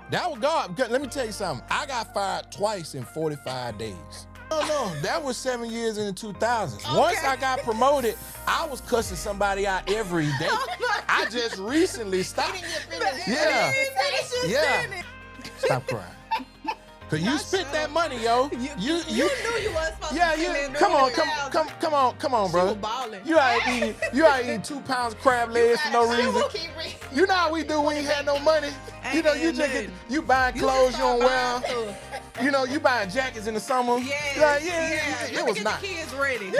That was God. Let me tell you something. I got fired twice in 45 days. No, that was 7 years in the 2000s. Okay. Once I got promoted, I was cussing somebody out every day. I just recently stopped. Yeah. Stop crying. Cause you spent that money, yo. You knew you was supposed to spend Come on, She bro. was balling. You out eating 2 pounds of crab legs for no reason. You know how we do when you had no money. You know, you buying clothes you don't wear. You know, you buying jackets in the summer. It was not. The kids ready.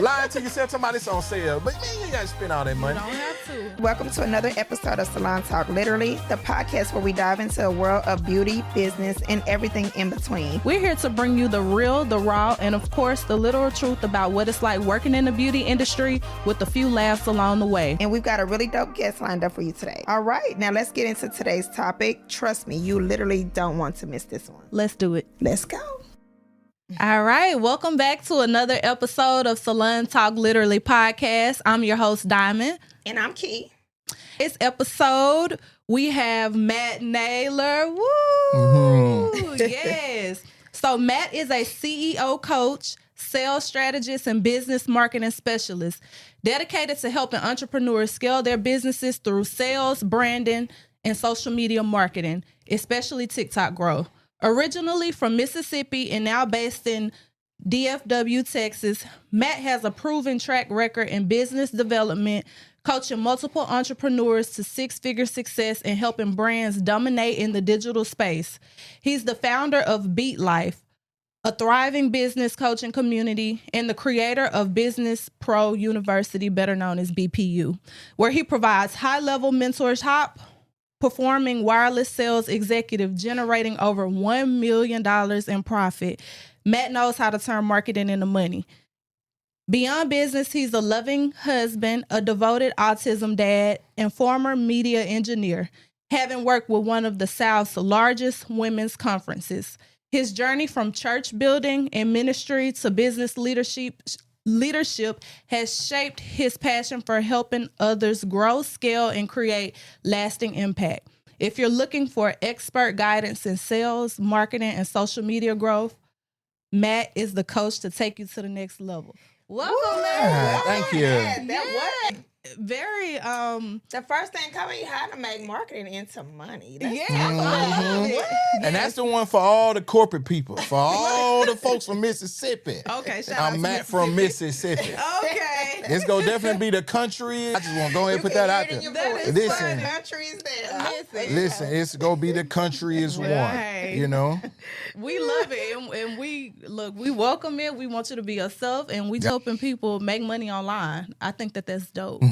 Lying to yourself, somebody's on sale. But man, you ain't gotta spend all that money. You don't have to. Welcome to another episode of Salon Talk Literally, the podcast where we dive into a world of beauty, business, and everything in between. We're here to bring you the real, the raw, and of course, the literal truth about what it's like working in the beauty industry with a few laughs along the way. And we've got a really dope guest lined up for you today. All right, now let's get into today's topic. Trust me, you literally don't want to miss this one. Let's do it. Let's go. All right. Welcome back to another episode of Salon Talk Literally podcast. I'm your host, Diamond. And I'm Key. This episode, we have Matt Naylor. Woo! Mm-hmm. Yes. So Matt is a CEO coach, sales strategist, and business marketing specialist dedicated to helping entrepreneurs scale their businesses through sales, branding, and social media marketing, especially TikTok growth. Originally from Mississippi and now based in DFW, Texas, Matt has a proven track record in business development, coaching multiple entrepreneurs to six-figure success and helping brands dominate in the digital space. He's the founder of Beat Life, a thriving business coaching community, and the creator of Business Pro University, better known as BPU, where he provides high-level mentorship, performing wireless sales executive, generating over $1 million in profit. Matt knows how to turn marketing into money. Beyond business, he's a loving husband, a devoted autism dad, and former media engineer, having worked with one of the South's largest women's conferences. His journey from church building and ministry to business leadership has shaped his passion for helping others grow, scale, and create lasting impact. If you're looking for expert guidance in sales, marketing, and social media growth, Matt is the coach to take you to the next level. Welcome, Matt. Thank you. That was Very, the first thing coming, how to make marketing into money. That's And that's the one for all the corporate people, for all the folks from Mississippi. okay, shout out I'm to Matt from Mississippi. Okay. It's gonna definitely be the country. I just want to go ahead and put that out there. Listen, Countries there. listen, it's gonna be the country is one. Right. You know, We love it, and we welcome it. We want you to be yourself, and we helping people make money online. I think that's dope.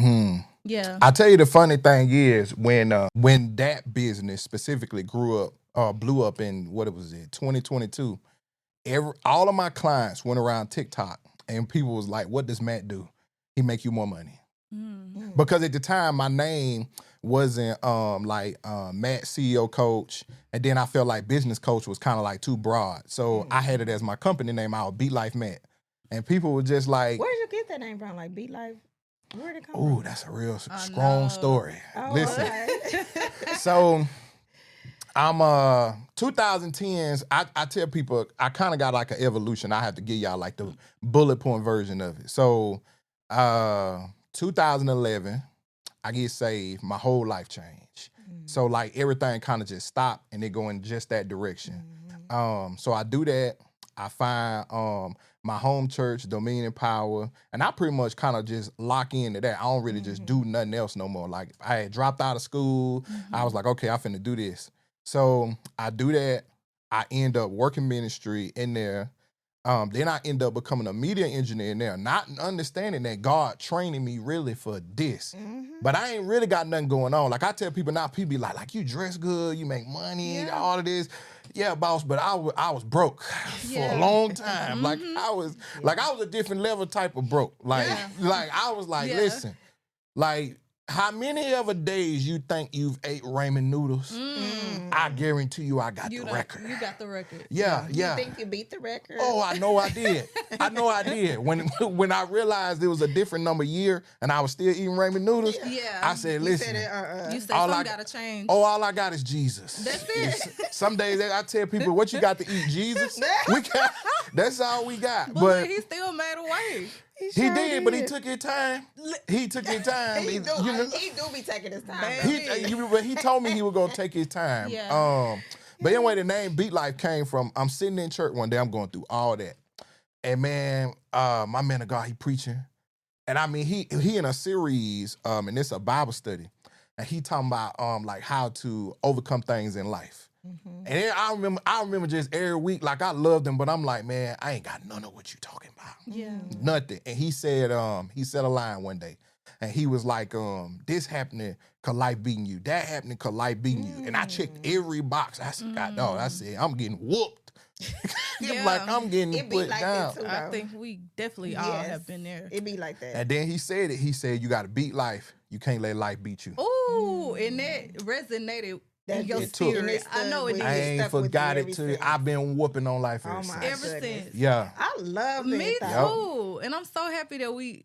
Yeah. I tell you the funny thing is when that business specifically blew up in 2022. All of my clients went around TikTok, and people was like, "What does Matt do? He make you more money." Because at the time my name wasn't Matt CEO coach, and then I felt like business coach was kind of like too broad, so I had it as my company name. I was Beat Life Matt, and people were just like, Where did you get that name from? Like Beat Life? Where did it come "Ooh, from? that's a real strong story." Oh, Listen, okay. so I'm 2010s. I tell people I kind of got like an evolution. I have to give y'all like the bullet point version of it. So 2011, I get saved. My whole life changed. So like everything kind of just stopped and it go in just that direction. So I do that. I find my home church, Dominion Power, and I pretty much kind of just lock into that. I don't really just do nothing else no more. Like I had dropped out of school. I was like, okay, I'm finna do this. So I do that. I end up working ministry in there. Then I end up becoming a media engineer in there, not understanding that God training me really for this. But I ain't really got nothing going on. Like I tell people now, people be like you dress good, you make money, all of this. Yeah, boss, but I was broke for a long time. Like I was a different level type of broke. Like I was like, listen, like How many other days you think you've ate ramen noodles? I guarantee you I got the record. You got the record. Yeah. You think you beat the record? Oh, I know I did. When I realized it was a different number year and I was still eating ramen noodles, I said, listen. You said something got to change. Oh, all I got is Jesus. That's it. Some days I tell people, what you got to eat, Jesus? That's all we got. But he still made a way. He did, but he took his time. He took his time. He do be taking his time. He told me he was gonna take his time. Yeah. But anyway, the name Beat Life came from. I'm sitting in church one day. I'm going through all that, and man, my man of God, he preaching, and I mean he in a series, and it's a Bible study, and he talking about like how to overcome things in life. And then I remember just every week, like I loved him, but I'm like, man, I ain't got none of what you talking about. Yeah. Nothing. And he said a line one day, and he was like, this happening cause life beating you. That happening cause life beating you. And I checked every box. I said, God, dog, I said, I'm getting whooped. Like I'm getting put like down. Too, I think we definitely all have been there. It be like that. And then he said it. He said, you gotta beat life. You can't let life beat you. Ooh, and that resonated. That your it took. spirit. I know it did. I ain't forgot it till I've been whooping on life ever since. Ever since. Yeah. I love Me that. too. And I'm so happy that we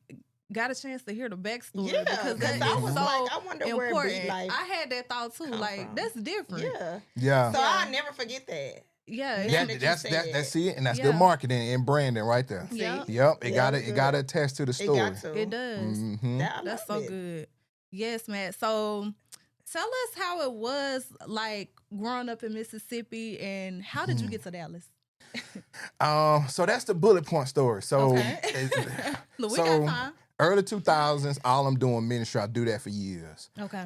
got a chance to hear the backstory because that I is was so like, I wonder important. where it be like. I had that thought too. Like from. that's different. Yeah. So I'll never forget that. Yeah. That's it, and that's good marketing and branding right there. Yep. It gotta attach to the story. It does. Mm-hmm. That's so good. Yes, Matt. So tell us how it was like growing up in Mississippi and how did you get to Dallas? So that's the bullet point story. So, Look, we got time. Early 2000s, all I'm doing ministry. I do that for years. Okay.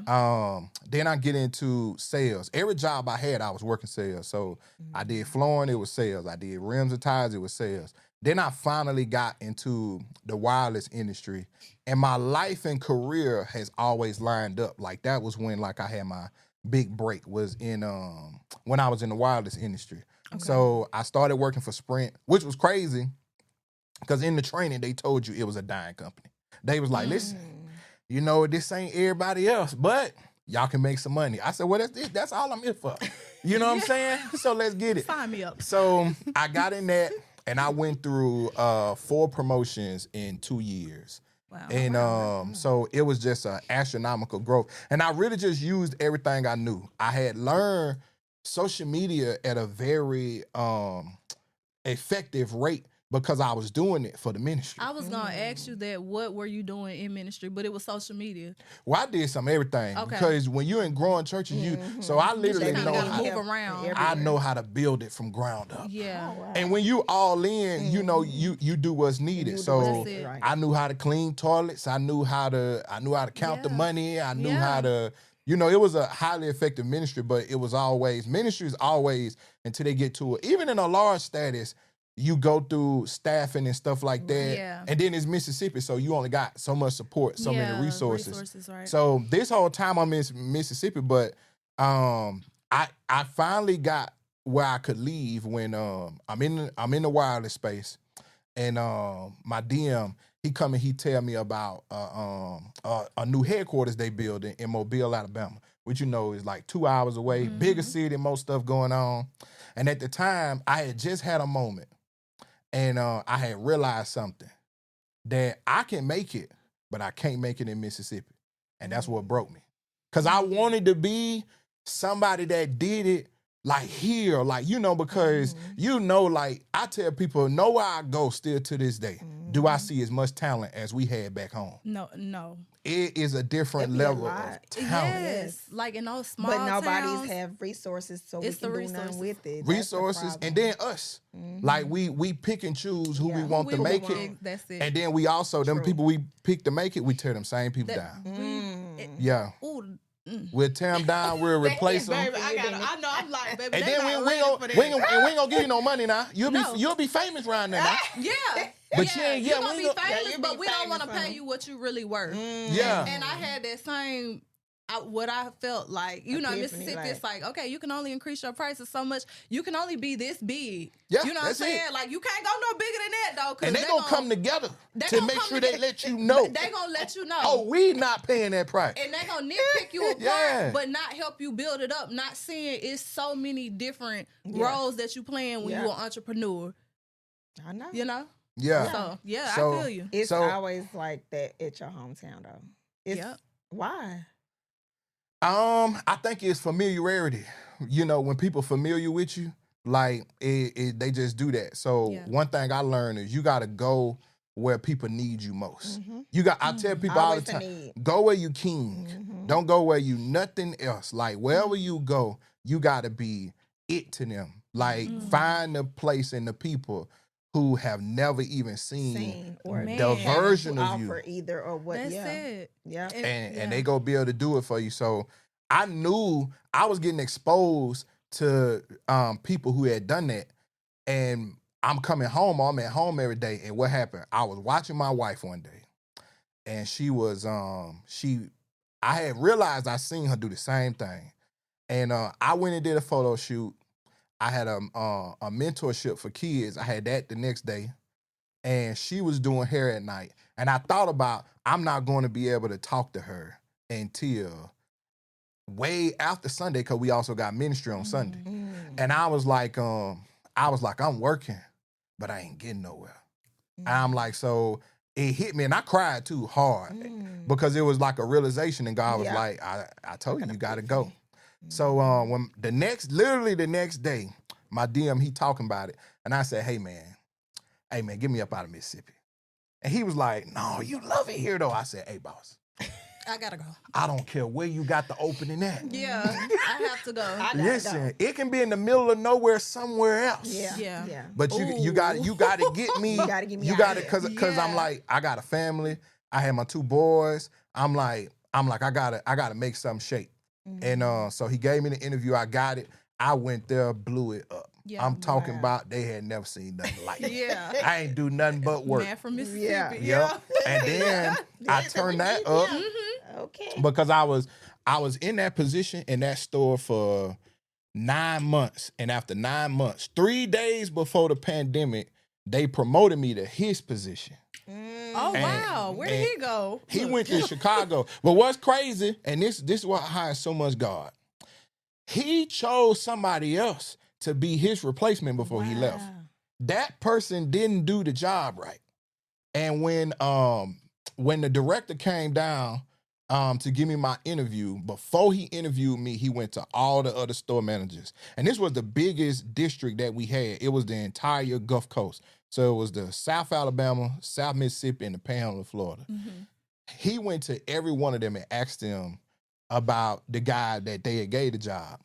Then I get into sales. Every job I had, I was working sales. So I did flooring, it was sales. I did rims and tires, it was sales. Then I finally got into the wireless industry, and my life and career has always lined up. Like that was when like I had my big break was in when I was in the wireless industry. Okay. So I started working for Sprint, which was crazy because in the training they told you it was a dying company. They was like, listen, you know, this ain't everybody else, but y'all can make some money. I said, well, that's all I'm here for. You know what I'm saying? So let's get it. Sign me up. So I got in that, and I went through 4 promotions in 2 years. Wow. And so it was just an astronomical growth. And I really just used everything I knew. I had learned social media at a very effective rate because I was doing it for the ministry. I was going to ask you that, what were you doing in ministry? But it was social media. Well, I did some everything. Okay. Because when you're in growing churches, so I literally know how to move around. I know how to build it from ground up. Yeah. Oh, wow. And when you all in, you know, you do what's needed. So I knew how to clean toilets. I knew how to count the money. I knew how to, you know, it was a highly effective ministry, but it was always, ministry is always until they get to it. Even in a large status, you go through staffing and stuff like that. Yeah. And then it's Mississippi, so you only got so much support, so many resources. Right. So this whole time I'm in Mississippi, but I finally got where I could leave when I'm in the wireless space, and my DM, he come and he tell me about a new headquarters they building in Mobile, Alabama, which you know is like 2 hours away, bigger city, most stuff going on. And at the time, I had just had a moment. And I had realized something, that I can make it, but I can't make it in Mississippi. And that's what broke me. Because I wanted to be somebody that did it like here, like, you know, because, you know, like I tell people, nowhere I go still to this day, do I see as much talent as we had back home. No. It is a different level of talent. Yes, like in those small towns. But nobody's towns, have resources, so we can do nothing with it. Resources, and then us. Like we pick and choose who we want to make it. That's it. And then we also, them people we pick to make it, we tear them same people down. We'll tear them down, we'll replace them. Baby, I know, I'm like, baby. And then we ain't gonna give you no money now. You'll be famous around there now. Yeah. But you're gonna be famous, but we don't want to pay you what you really worth. Yeah. And I had that same what I felt like, you know, Epiphany, Mississippi, like- it's like, okay, you can only increase your prices so much. You can only be this big. Yeah, you know what I'm that's saying? it. Like, you can't go no bigger than that, though. 'Cause And they gonna come together to gonna make come sure they together. let you know. They gonna let you know. Oh, we not paying that price. And they gonna nitpick you apart, Yeah. but not help you build it up. Not seeing it's so many different Yeah. roles that you playing when Yeah. you're an entrepreneur. I know. You know? Yeah. So, yeah, I So- feel you. It's So- always like that at your hometown, though. It's, Yep. Why? I think it's familiarity. You know, when people familiar with you, like they just do that. So Yeah. one thing I learned is you gotta go where people need you most. Mhm. I tell people all the Always a time, need. go where you king. Mhm. Don't go where you nothing else. Like wherever you go, you gotta be it to them. Like find the place and the people who have never even seen or Man. the have version to of you. offer either or what. That's yeah. it. Yeah. And they go be able to do it for you. So I knew I was getting exposed to people who had done that. And I'm coming home, I'm at home every day. And what happened? I was watching my wife one day. And she was I had realized I seen her do the same thing. And I went and did a photo shoot. I had a mentorship for kids. I had that the next day. And she was doing hair at night. And I thought about, I'm not going to be able to talk to her until way after Sunday, because we also got ministry on Sunday. Mm. And I was like, I'm working, but I ain't getting nowhere. And I'm like, so it hit me, and I cried too hard because it was like a realization, and God was Yeah. like, I told you got to go. So when literally the next day, my DM, he talking about it, and I said, hey man, get me up out of Mississippi. And he was like, no, you love it here though. I said, hey boss, I gotta go. I don't care where you got the opening at. Yeah, I have to go. I gotta Listen, go. it can be in the middle of nowhere somewhere else. Yeah. Yeah. Yeah. But you got to get me. You gotta get me You out got to of here. because I'm Yeah. like, I got a family. I had my 2 boys. I'm like I gotta make something shake. And so he gave me the interview. I got it. I went there, blew it up. Yeah. I'm talking Wow. about they had never seen nothing like it. Yeah. I ain't do nothing but work. Man from Mississippi. Yeah. Yep. And then I turned that up Okay. because I was in that position in that store for 9 months. And after 9 months, 3 days before the pandemic, they promoted me to his position. Oh, And- wow. Where did and he go? He went to Chicago. But what's crazy, and this is why I hire so much God. He chose somebody else to be his replacement before he left. That person didn't do the job right. And when the director came down to give me my interview, before he interviewed me, he went to all the other store managers. And this was the biggest district that we had. It was the entire Gulf Coast. So it was the South Alabama, South Mississippi, and the Panhandle of Florida. He went to every one of them and asked them about the guy that they had gave the job.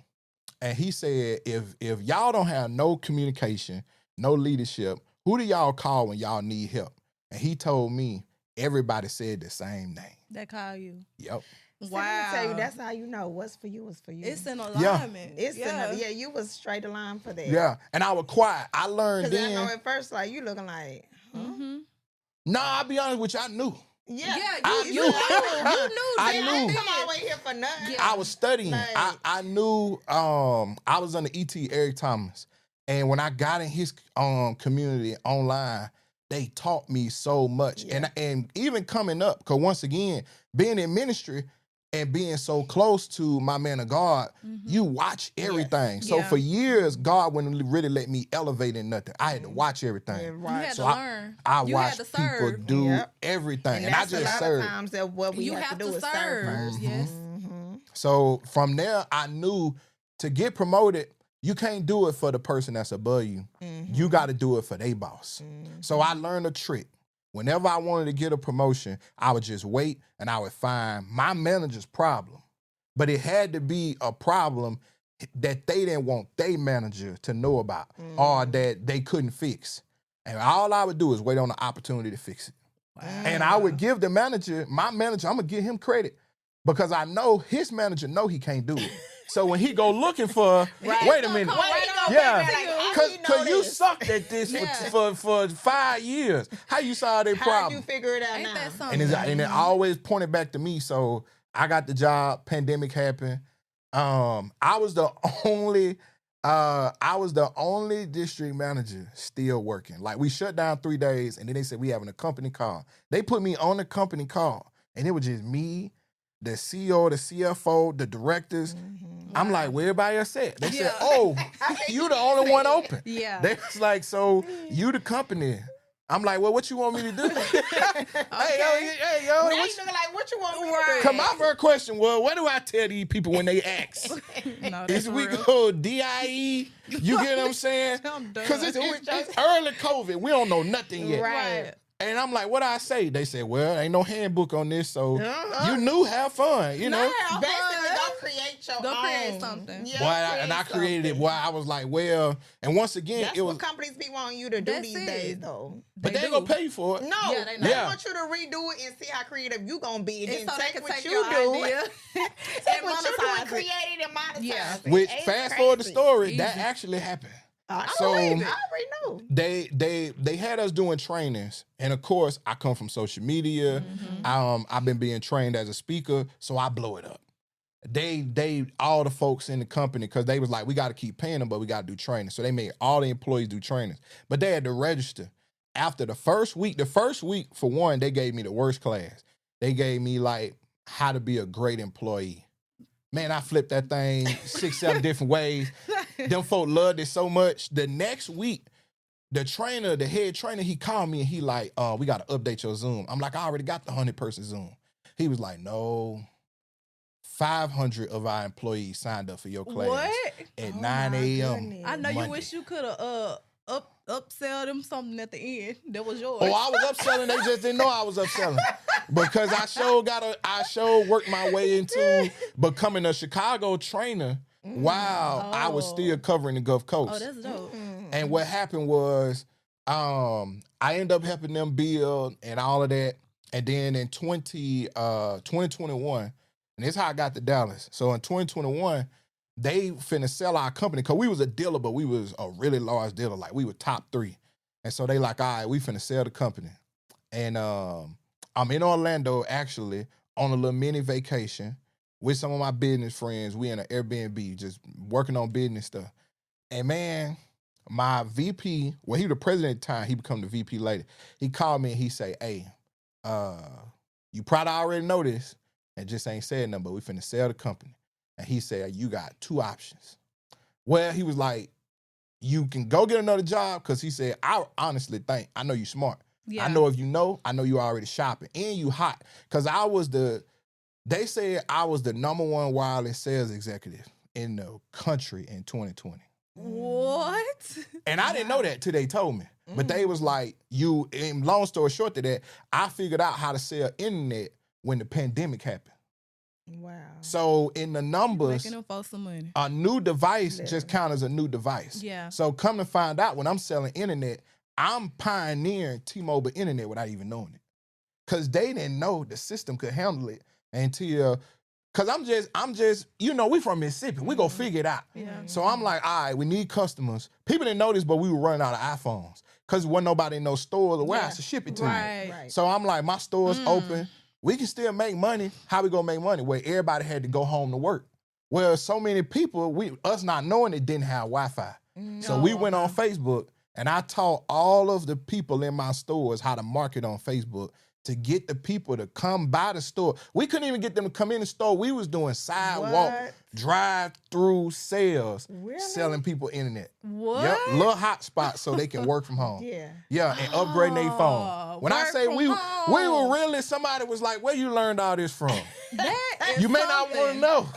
And he said, if y'all don't have no communication, no leadership, who do y'all call when y'all need help? And he told me everybody said the same name. They call you. Yep. Wow. Wow. Let me tell you, that's how you know what's for you is for you. It's in Yeah. alignment. It's yeah, you was straight aligned for that. Yeah. And I was quiet. I learned Because I know then. at first, like, you looking like, huh? Mm-hmm. Nah, I'll be honest with you, I knew. Yeah. I you knew. knew. I See, knew. I ain't come all the way here for nothing. Yeah. I was studying. Like- I knew I was under E.T. Eric Thomas. And when I got in his community online, they taught me so much. Yeah. And even coming up, because once again, being in ministry and being so close to my man of God, you watch everything. So Yeah. for years, God wouldn't really let me elevate in nothing. I had to watch everything. Yeah, You right. had So to learn. I You had watched to people serve. do Yep. everything. And I that's a just lot served. of times that what we You have to do is serve first. Yes. Mm-hmm. So from there, I knew to get promoted, you can't do it for the person that's above you. You got to do it for their boss. So I learned a trick. Whenever I wanted to get a promotion, I would just wait and I would find my manager's problem. But it had to be a problem that they didn't want their manager to know about or that they couldn't fix. And all I would do is wait on the opportunity to fix it. And I would give the manager, my manager, I'm going to give him credit because I know his manager know he can't do it. So when he go looking for, wait a minute. Yeah, because you sucked at this for 5 years. How you solve their How problem? you figure it out Ain't now? that And, something? and it always pointed back to me. So I got the job. Pandemic happened. I was the only district manager still working. Like we shut down 3 days, and then they said we having a company call. They put me on the company call, and it was just me, the CEO, the CFO, the directors. I'm like, where everybody else at? They said, oh, you the only one open. Yeah. They was like, so you the company. I'm like, well, what you want me to do? Hey, yo, Now what you looking like, what you want me to do? Come, my first question was, what do I tell these people when they ask? No, Is that's we real. go DIE? You get what I'm saying? I'm done. Because it's early COVID. We don't know nothing yet. Right. And I'm like, what do I say? They said, well, ain't no handbook on this, so you knew, have fun, you know? Basically, go create your Go own. create something. Yeah, Boy, and I created it. Boy, I was like, well, and once again, That's it was, what companies be wanting you to do That's these it. days, though. but they ain't gonna pay you for it. No, Yeah, they they not. want you to redo it and see how creative you gonna be. And And then so they take can what take you your do, idea take what you do monetize and it. create it and monetize Yeah. it. Which, It's fast forward the crazy. story, that Easy. actually happened. I So- believe it. I already know. They had us doing trainings, and of course, I come from social media. I've been being trained as a speaker, so I blow it up. They all the folks in the company, because they was like, we got to keep paying them, but we got to do training. So they made all the employees do trainings, but they had to register. After the first week for one, they gave me the worst class. They gave me like how to be a great employee. Man, I flipped that thing 6-7 different ways. Them folk loved it so much. The next week, the head trainer, he called me and he like, we got to update your Zoom. I'm like, I already got the 100-person Zoom. He was like, no, 500 of our employees signed up for your class What? at Oh 9 my a.m. goodness. I know you Monday. wish you could have upsell them something at the end. That was yours. Oh, I was upselling. They just didn't know I was upselling because I worked my way into becoming a Chicago trainer while I was still covering the Gulf Coast. Oh, that's dope. And what happened was, I ended up helping them build and all of that. And then in 2021, and this is how I got to Dallas. So in 2021, they finna sell our company because we was a dealer, but we was a really large dealer. Like we were top 3. And so they like, all right, we finna sell the company. And I'm in Orlando actually on a little mini vacation with some of my business friends. We in an Airbnb just working on business stuff. And man, my VP, well, he was the president at the time, he become the VP later. He called me and he say, hey, you probably already know this and just ain't said nothing, but we finna sell the company. And he said, you got 2 options. Well, he was like, you can go get another job, because he said, I honestly think, I know you smart. Yeah. I know if you know, I know you already shopping and you hot. Because they said I was the #1 wireless sales executive in the country in 2020. What? And I didn't know that till they told me. But they was like, and long story short to that, I figured out how to sell internet when the pandemic happened. Wow. So in the numbers, Making them folks some money. a new device just counts as a new device. Yeah. So come to find out, when I'm selling internet, I'm pioneering T-Mobile internet without even knowing it. Because they didn't know the system could handle it until, because I'm just, we from Mississippi. We go figure it out. Yeah. So I'm like, all right, we need customers. People didn't know this, but we were running out of iPhones because wasn't nobody in no stores or warehouse to ship it to you. Right. So I'm like, my store's open. We can still make money. How we gonna make money? Where everybody had to go home to work. Well, so many people, us not knowing it, didn't have Wi-Fi. So we went on Facebook, and I taught all of the people in my stores how to market on Facebook to get the people to come by the store. We couldn't even get them to come in the store. We was doing sidewalk, What? drive-through sales, Really? selling people internet. What? Yep, little hot spots so they can work from home. Yeah. Yeah, and upgrading their phone. When I work say from we home. were really, somebody was like, where you learned all this from? That is You may not want to something. know.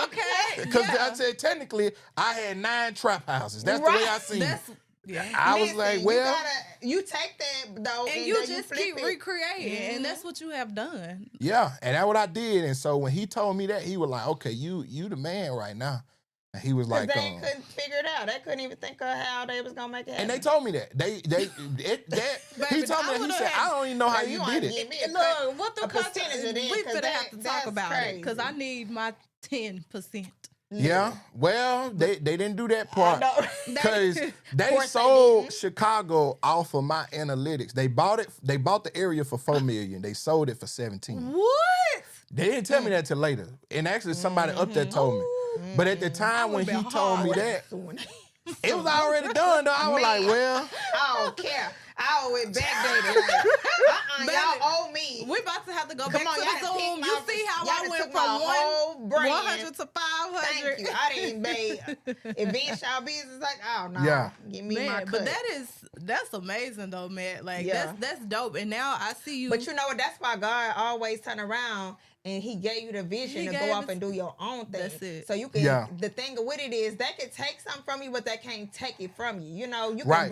Okay. Because yeah. I said, technically, I had 9 trap houses. That's the way I seen it. That's yeah. I was Listen, like, you well, you take that though, And then you just flip keep it. recreating, and that's what you have done. yeah. And that's what I did. And so when he told me that, he was like, okay, you the man right now. And he was 'Cause like, they couldn't figure it out. They couldn't even think of how they was gonna make it happen. and they told me that. He told me that. He said, I don't even know how Now, you wanna did give it. me a cut. Look, what the a percentage of that, we 'cause finna have to talk that's about it because I crazy. need my 10%. Yeah. Well, they didn't do that part. know. Because they course they sold didn't. Chicago off of my analytics. They bought the area for $4 million. They sold it for 17. What? They didn't tell me that till later. And actually somebody up there told me. But at the time when he told me that, it was already done, though. I was like, well. I don't care. I always backdated. Like, y'all owe me. We're about to have to go Come back on, to y'all the done Zoom. picked You my- see how y'all I done went took my whole from brand. 100 to 500? Thank you. I didn't make advance y'all business like, oh no. Yeah. Give me Man, my cut. but that's amazing though, man. Like Yeah. that's dope. And now I see you. But you know what? That's why God always turn around and he gave you the vision He to gave go off us- and do your own thing. That's it. So you can, Yeah. the thing with it is that can take something from you, but that can't take it from you. You know, you can Right.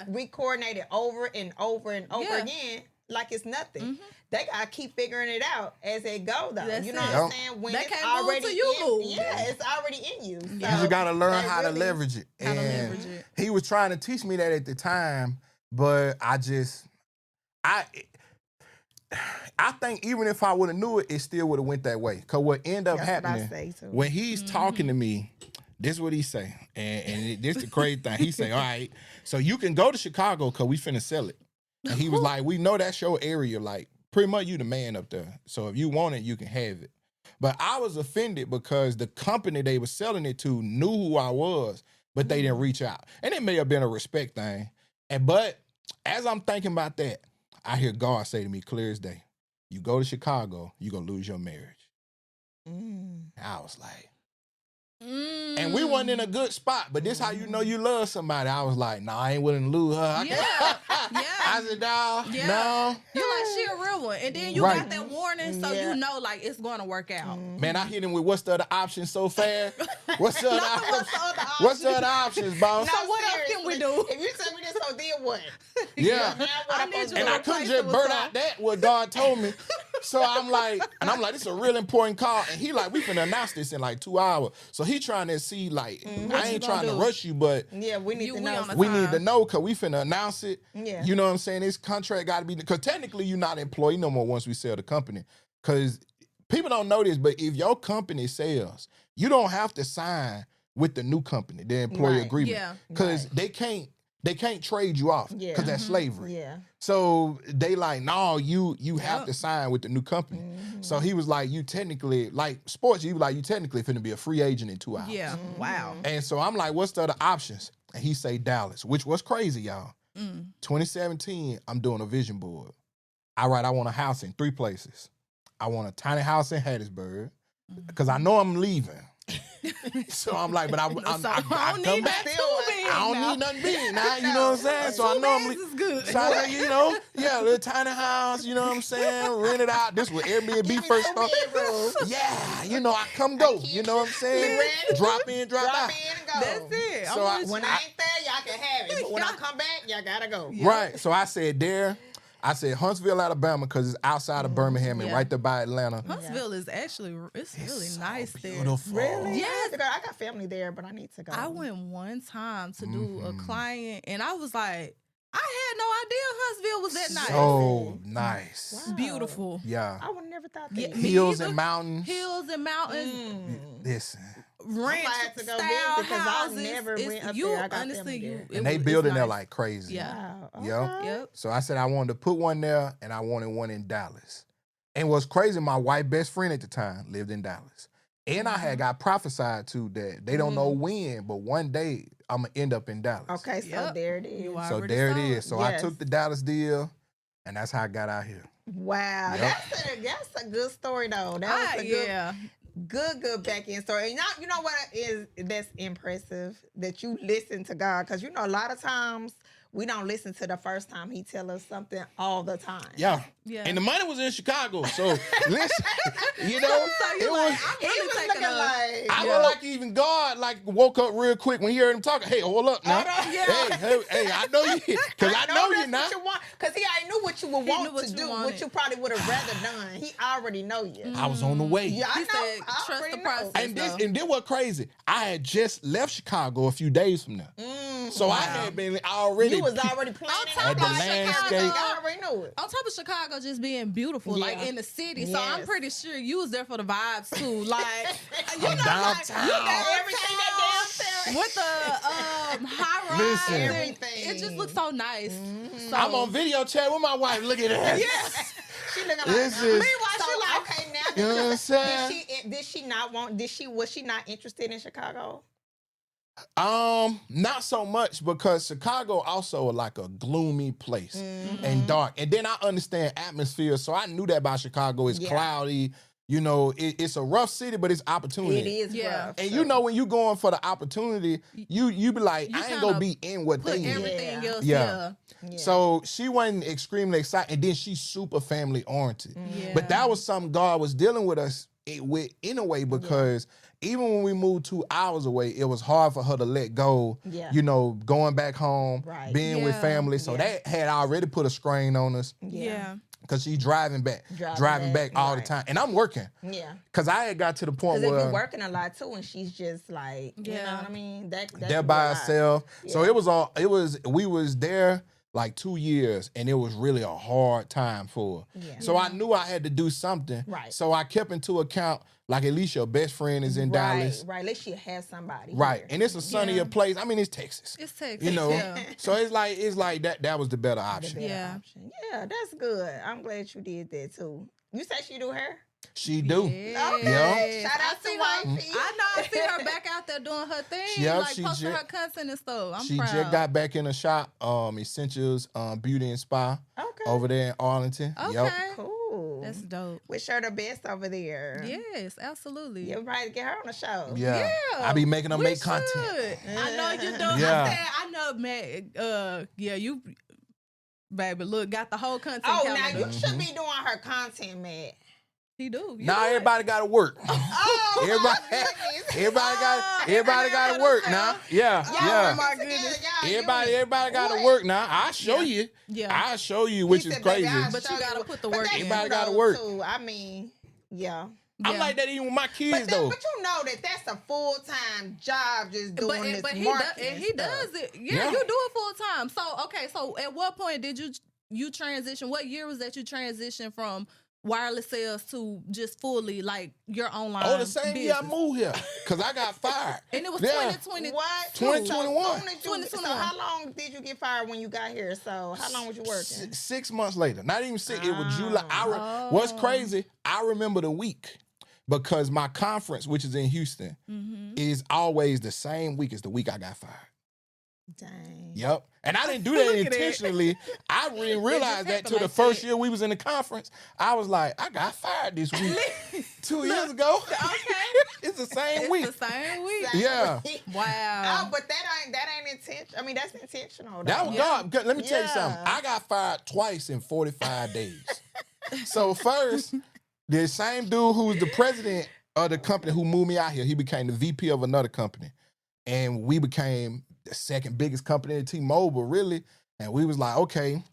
re-coordinate it over and over and over Yeah. again like it's nothing. They got to keep figuring it out as they go, though. That's you know it. what I'm saying? When They it's can't move already till you in, move. yeah, it's already in you. So You just gotta learn that how to really- leverage it. How to And leverage it. he was trying to teach me that at the time, but I think even if I would have knew it, it still would have went that way. Cause what ended up That's what I happening say, too. when he's talking to me, this is what he say, and this the crazy thing. He say, "All right, so you can go to Chicago cause we finna sell it." And he was like, "We know that's your area, like pretty much you the man up there. So if you want it, you can have it." But I was offended because the company they were selling it to knew who I was, but they didn't reach out. And it may have been a respect thing. But as I'm thinking about that, I hear God say to me clear as day, you go to Chicago, you're going to lose your marriage. I was like, and we wasn't in a good spot, but this how you know you love somebody. I was like, nah, I ain't willing to lose her. I Yeah. said, nah, Yeah. no. You like she a real one, and then you Right. got that warning, so Yeah. you know like it's gonna work out. Man, I hit him with what's the other options so fast. What's the other options? other What's the other options, boss? So what else can we do? If you tell me this, so then what? Yeah. I need you And to I couldn't replace just it with burn some. out that what God told me. So I'm like, this is a real important call. And he like, we finna announce this in like 2 hours. So he trying to see like, I you ain't trying gonna to do? rush you, but Yeah, we need to We know. on a we need to time. know because we finna announce it. Yeah. You know what I'm saying? This contract got to be, because technically you're not an employee no more once we sell the company. Because people don't know this, but if your company sells, you don't have to sign with the new company, the employee Right. agreement. Yeah. Because they can't trade you off because Yeah. that's slavery. Yeah. So they like, no, you have Yep. to sign with the new company. So he was like, you technically, like sports, he was like, you technically finna be a free agent in 2 hours. Yeah. Wow. And so I'm like, what's the other options? And he say Dallas, which was crazy, y'all. 2017, I'm doing a vision board. I want a house in 3 places. I want a tiny house in Hattiesburg because I know I'm leaving. So I'm like, but I So come need back. that too big I don't now. need nothing big now, you know what I'm saying? So I Two know I'm bags is good. So I like, a little tiny house, you know what I'm saying? Rent it out. This was Airbnb first started. Yeah, I come go, you know what I'm saying? ready? Drop in, drop out. Drop in and go. That's it. So I'm with When you. I ain't there, y'all can have it. But when I come back, y'all gotta go. Right. So I said Huntsville, Alabama, because it's outside of Birmingham and Yeah. right there by Atlanta. Huntsville is actually it's really so nice there. beautiful. Really? Yes. I got family there, but I need to go. I went one time to do a Mhm. client, and I was like, I had no idea Huntsville was that nice. So nice. Wow. Beautiful. Yeah. I would have never thought that. Yeah, me Hills either. and mountains. Hills and mountains, Listen. ranch I have to go style visit because I houses. never It's- went up you, there. I got honestly, family there. And they it's building there nice. like crazy. Yeah. Wow. Yeah. Okay. Yep. So I said I wanted to put one there and I wanted one in Dallas. And what's crazy, my white best friend at the time lived in Dallas. And I had got prophesied to that they don't know when, but one day I'm going to end up in Dallas. Okay, so Yep. there it is. You are. So already there it saw is. it. So I Yes. took the Dallas deal and that's how I got out here. Wow, Yep. that's a good story though. That was a Yeah. good back end story. And you know what is that's impressive that you listen to God, because a lot of times we don't listen to the first time He tell us something all the time. Yeah. Yeah. And the money was in Chicago. So listen, So it you was. like, I'm He really was taking looking a. like I feel like even God woke up real quick when he heard him talking. Hey, hold up now. Hold up. Hey, I know you, because I know you that's now. what you want, because he already knew what you would He knew want what to you do, wanted. what you probably would have rather done. He already know you. I was on the way. Yeah, I He know. said, I trust already the know. process. And then what crazy? I had just left Chicago a few days from there. So I had been already. You was already planning On At it. the top of landscape. Chicago, I already knew it. on top of Chicago just being beautiful, like Yeah. in the city. So I'm Yes. pretty sure you was there for the vibes too. Like, you know, downtown. like, Everything that downtown. with the high rise, Listen. and Everything. it just looks so nice. So, I'm on video chat with my wife. Look at that. She looking like, This is- meanwhile, she like, okay, now You know what I'm saying? Was she not interested in Chicago? Not so much because Chicago also like a gloomy place and dark. And then I understand atmosphere, so I knew that about Chicago. It's cloudy. You know, it's a rough city, but it's opportunity. It is rough. And you know when you going for the opportunity, you be like, I ain't gonna be in what they in. Everything else, Yeah. So she wasn't extremely excited, and then she's super family oriented. Yeah. But that was something God was dealing with us with in a way because even when we moved 2 hours away, it was hard for her to let go. Yeah. You know, going back home, being with family. So that had already put a strain on us. Yeah. Because she's driving back all the time. And I'm working. Yeah. Because I had got to the point Because where... if you're working a lot too and she's just like, you know what I mean? They're by herself. Yeah. So we was there like 2 years and it was really a hard time for her. Yeah. So I knew I had to do something. Right. So I kept into account, like at least your best friend is in Dallas. Right, at least you have somebody. Right. Here. And it's a sunnier place. I mean, it's Texas. It's Texas. You know? So it's like that was the better option. Yeah, that's good. I'm glad you did that too. You said she do hair? She do. Okay. Yeah. Shout out to wifey. I know. I see her back out there doing her thing, like posting her content and stuff. I'm proud. She just got back in the shop, Essentials Beauty and Spa, over there in Arlington. Okay. Yep. Cool. That's dope. Wish her the best over there. Yes, absolutely. You'll probably get her on the show. Yeah. I be making her make content. I know you do. I know, man. You, baby, look, got the whole content. Oh, calendar. now you should be doing her content, man. He do. Everybody got to work. Oh, everybody got to work now. Yeah. Oh my goodness. Everybody got to work now. I'll show you. Yeah. I'll show you, which is crazy. But you got to put the work in. Everybody got to work. Too. I mean, I'm like that even with my kids, though. But you know that's a full-time job just doing this marketing he does it. Yeah, you do it full-time. So at what point did you transition? What year was that you transitioned from wireless sales to just fully like your online the same business? year I moved here because I got fired. And it was 2020. What? 2021. So how long did you get fired when you got here? So how long was you working? 6 months later. Not even 6. It was July. What's crazy, I remember the week because my conference, which is in Houston, is always the same week as the week I got fired. Dang. Yep. And I didn't do that intentionally. I didn't realize that till the first year we was in the conference. I was like, I got fired this week. 2 years ago. Okay. It's the same week. It's the same week. Yeah. Wow. Oh, but that ain't intentional. I mean, that's intentional. That was God. Let me tell you something. I got fired twice in 45 days. So first, the same dude who was the president of the company who moved me out here, he became the VP of another company. And we became the second biggest company in T-Mobile, really. And we was like, okay.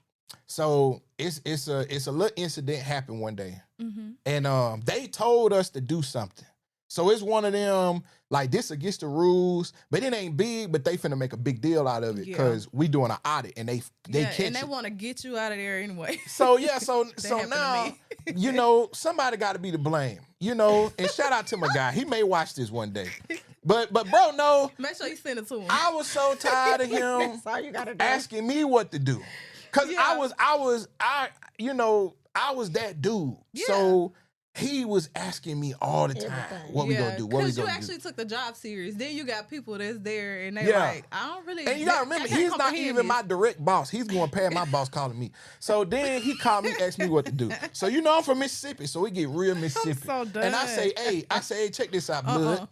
So it's a little incident happened one day. And they told us to do something. So it's one of them, like this against the rules, but it ain't big, but they finna make a big deal out of it because we doing an audit and they catch and they it. want to get you out of there anyway. So so now, you know, somebody got to be to blame, you know, and shout out to my guy. He may watch this one day. But bro, no. Make sure you send it to him. I was so tired of him That's all you gotta do. asking me what to do. Cause I was that dude. Yeah. So he was asking me all the time, what we gonna do, what we gonna do. Because you actually took the job serious. Then you got people that's there and they like, I don't really. And you gotta remember, he's not even my direct boss. He's going past my boss calling me. So then he called me, asked me what to do. So you know I'm from Mississippi, so we get real Mississippi. I'm so done. And I say, hey, check this out, blood.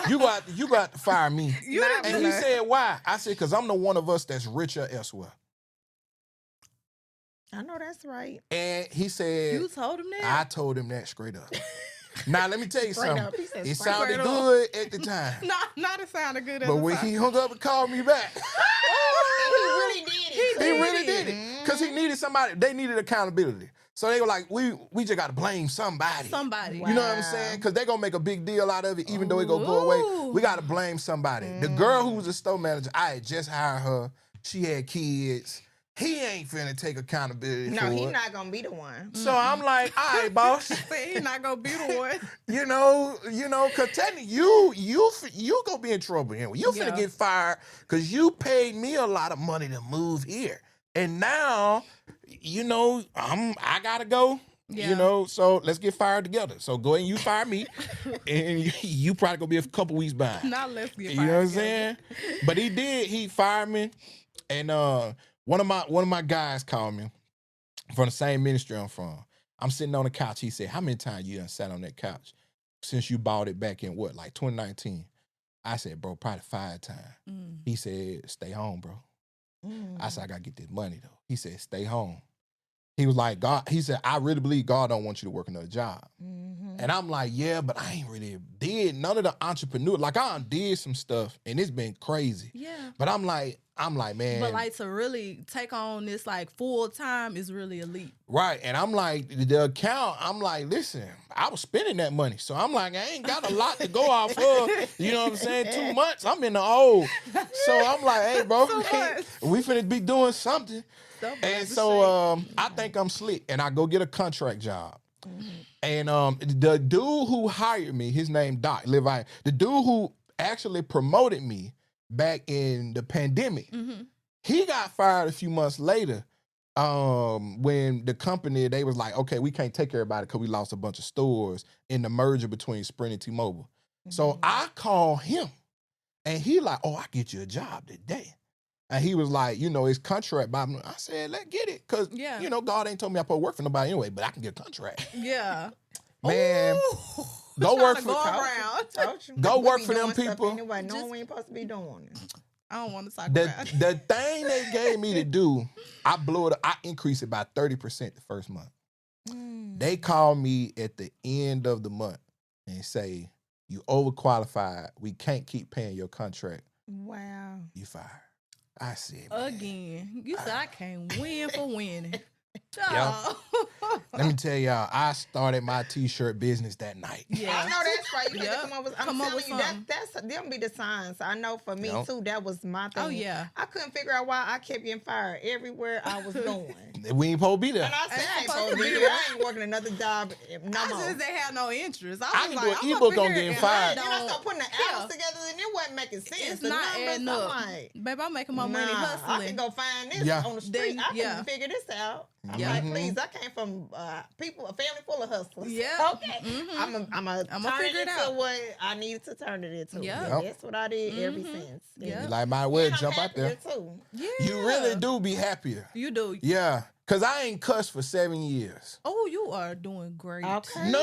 You got to fire me. And he said, why? I said, because I'm the one of us that's richer elsewhere. I know that's right. And he said, you told him that? I told him that straight up. Now, let me tell you something. It sounded straight good at the time. Not it sounded good at But the when time. he hung up and called me back, He really did it. he really did it. Because he needed somebody. They needed accountability. So they were like, we just got to blame somebody. Somebody. You know what I'm saying? Because they're going to make a big deal out of it, even though it going to go away. We got to blame somebody. The girl who was a store manager, I had just hired her. She had kids. He ain't finna take accountability for it. No, he's not going to be the one. So I'm like, all right, boss. He's not going to be the one. You know, because technically you gonna be in trouble here. You finna get fired because you paid me a lot of money to move here. And now, you know, I gotta go. Yeah. You know, so let's get fired together. So go ahead and you fire me, and you probably gonna be a couple weeks behind. Now let's get You know what I'm fired saying? But he did. He fired me, and one of my guys called me from the same ministry I'm from. I'm sitting on the couch. He said, "How many times you done sat on that couch since you bought it back in what, like 2019?" I said, "Bro, probably 5 times." He said, "Stay home, bro." I said, "I gotta get this money though." He said, "Stay home." He was like, God, he said, "I really believe God don't want you to work another job." And I'm like, yeah, but I ain't really did none of the entrepreneur. Like I done did some stuff and it's been crazy. Yeah. But I'm like, man. But like to really take on this like full time is really elite. Right. And I'm like, the account, I'm like, listen, I was spending that money. So I'm like, I ain't got a lot to go off of. You know what I'm saying? 2 months, I'm in the hole. So I'm like, hey, bro, we finna be doing something. And so I think I'm slick and I go get a contract job. And the dude who hired me, his name Doc, Levi, the dude who actually promoted me back in the pandemic, he got fired a few months later when the company, they was like, okay, we can't take everybody because we lost a bunch of stores in the merger between Sprint and T-Mobile. So I called him and he like, oh, I get you a job today. And he was like, you know, his contract by me. I said, let's get it. Because, you know, God ain't told me I supposed to work for nobody anyway, but I can get a contract. Yeah. Man, go work for go work for them people. Anyway, no, we ain't supposed to be doing it. I don't want to talk about it. The thing they gave me to do, I blew it. I increased it by 30% the first month. They called me at the end of the month and say, you overqualified. We can't keep paying your contract. Wow. You fired. I said, again, you said I can't win for winning. Yeah. Let me tell y'all, I started my t-shirt business that night. Yeah, I know that's right. You need to come up with. I'm Come up telling with you, something. that's them be the signs. I know for me too, that was my thing. Oh yeah, I couldn't figure out why I kept getting fired everywhere I was going. We ain't supposed to be there. And I said, I ain't supposed to be there. I ain't working another job no more. Since they had no interest, I can was do like, an ebook on getting fired. Then I started putting the hours together, and it wasn't making sense. It's The not numbers, adding I'm up. like, Babe, I'm making my money hustling. I can go find this on the street. I can figure this out. I'm like, please, I came from a family full of hustlers. Yeah. Okay. I'm a turn figure it it into out. what I needed to turn it into. Yeah. And that's what I did ever since. Yeah. You like, might well And I'm jump out there. happier too. Yeah. You really do be happier. You do. Yeah. Because I ain't cussed for 7 years. Oh, you are doing great. Okay. No.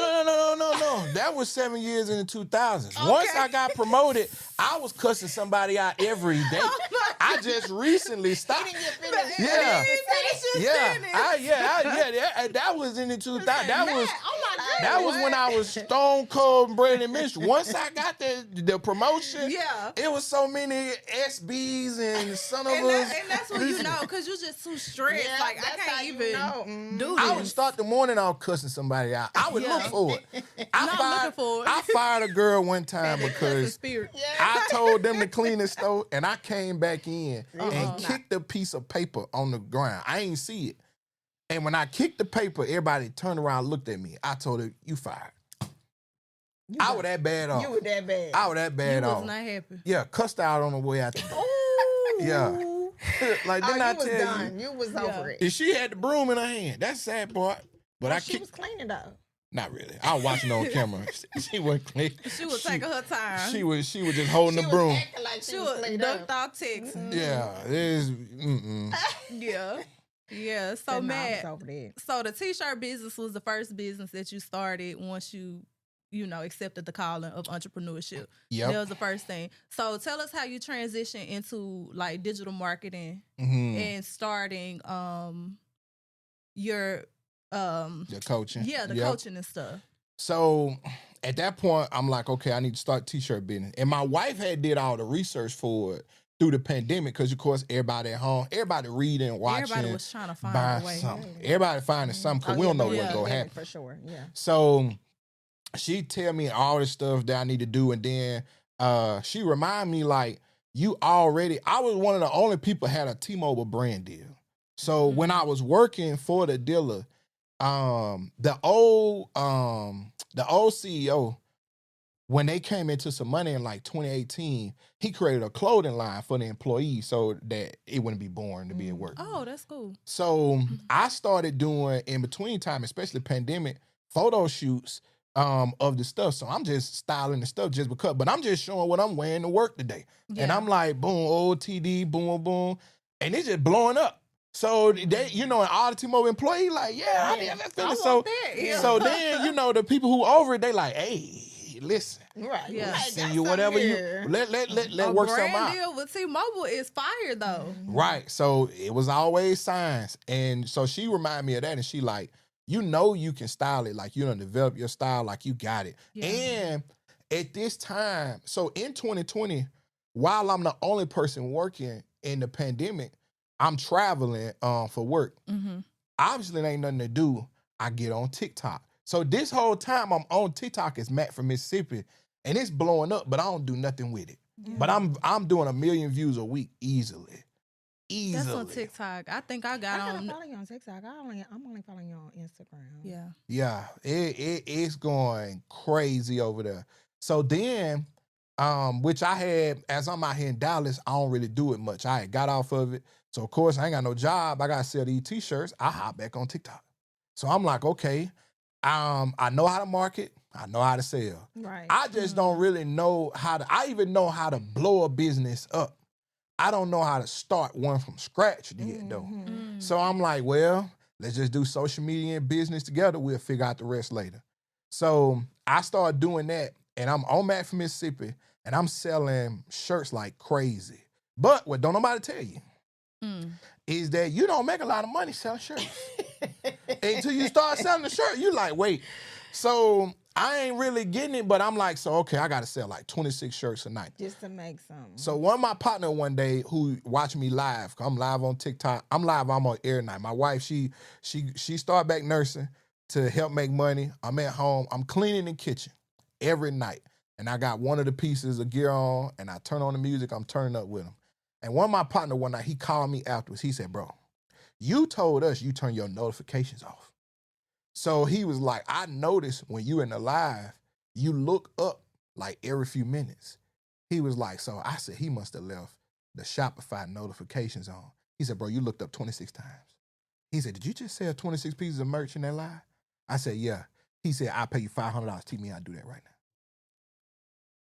That was 7 years in the 2000s. Once I got promoted, I was cussing somebody out every day. I just recently stopped. Yeah. That was in the 2000s. That was when I was stone cold and bread and ministry. Once I got the promotion, it was so many SBs and son of us. And that's when you know, because you're just too stressed. Yeah, like, I can't even do this. I would start the morning off cussing somebody out. I would look for it. I fired a girl one time because I told them to clean the stove, and I came back in and kicked a piece of paper on the ground. I ain't see it. And when I kicked the paper, everybody turned around and looked at me. I told her, you fired. I was that bad off. You were that bad. I was that bad off. You was not happy. Yeah, cussed out on the way out the door. Yeah. Like, didn't I tell you? You was over it. And she had the broom in her hand. That's the sad part. But she was cleaning though. Not really. I was watching on camera. She wasn't cleaning. She was taking her time. She was just holding the broom. Like she was ducked off texting. Yeah. Yeah. So Matt, so the t-shirt business was the first business that you started once you accepted the calling of entrepreneurship. Yep. That was the first thing. So tell us how you transitioned into like digital marketing and starting your the coaching. Yeah, the coaching and stuff. So at that point, I'm like, okay, I need to start t-shirt business. And my wife had did all the research for it through the pandemic because, of course, everybody at home, everybody reading, watching. Everybody was trying to find a way. Something. Everybody finding something because we don't know what's going to happen. For sure, yeah. So she tell me all the stuff that I need to do. And then she remind me like, I was one of the only people had a T-Mobile brand deal. So when I was working for the dealer, the old CEO when they came into some money in like 2018, he created a clothing line for the employees so that it wouldn't be boring to be at work. Oh, that's cool. So I started doing in between time, especially pandemic, photo shoots of the stuff. So I'm just styling the stuff just because, but I'm just showing what I'm wearing to work today. Yeah. And I'm like, boom, OTD, boom, boom. And it's just blowing up. So they, you know, an all the T-Mobile employee, like, yeah, I didn't have that feeling. So then, you know, the people who over it, they like, hey, listen. Right. Yeah. Right. Send you whatever you let work something out. Brand deal with T-Mobile is fire though. Right. So it was always signs. And so she reminded me of that. And she like, you know you can style it. Like you done develop your style like you got it. Yeah. And at this time, so in 2020, while I'm the only person working in the pandemic, I'm traveling for work. Mm-hmm. Obviously, there ain't nothing to do. I get on TikTok. So this whole time I'm on TikTok as Matt from Mississippi, and it's blowing up, but I don't do nothing with it. Yeah. But I'm doing 1 million views a week easily. That's on TikTok. I think I got I gotta on. follow you on TikTok. I'm only following you on Instagram. Yeah. Yeah, it's going crazy over there. So then, which I had, as I'm out here in Dallas, I don't really do it much. I had got off of it. So, of course, I ain't got no job. I got to sell these T-shirts. I hop back on TikTok. So I'm like, okay, I know how to market. I know how to sell. Right. I just don't really know how to, I even know how to blow a business up. I don't know how to start one from scratch yet, though. So I'm like, well, let's just do social media and business together. We'll figure out the rest later. So I started doing that, and I'm on Matt from Mississippi, and I'm selling shirts like crazy. But what don't nobody tell you is that you don't make a lot of money selling shirts. Until you start selling the shirt, you like, wait. So I ain't really getting it, but I'm like, so okay, I gotta sell like 26 shirts a night. Just to make some. So one of my partner one day who watched me live, I'm live on TikTok. I'm live, I'm on air night. My wife, she started back nursing to help make money. I'm at home. I'm cleaning the kitchen every night. And I got one of the pieces of gear on, and I turn on the music. I'm turning up with them. And one of my partner one night, he called me afterwards. He said, bro, you told us you turn your notifications off. So he was like, I noticed when you in the live, you look up like every few minutes. He was like, so I said, he must have left the Shopify notifications on. He said, bro, you looked up 26 times. He said, did you just sell 26 pieces of merch in that live? I said, yeah. He said, I'll pay you $500. Teach me how to do that right now.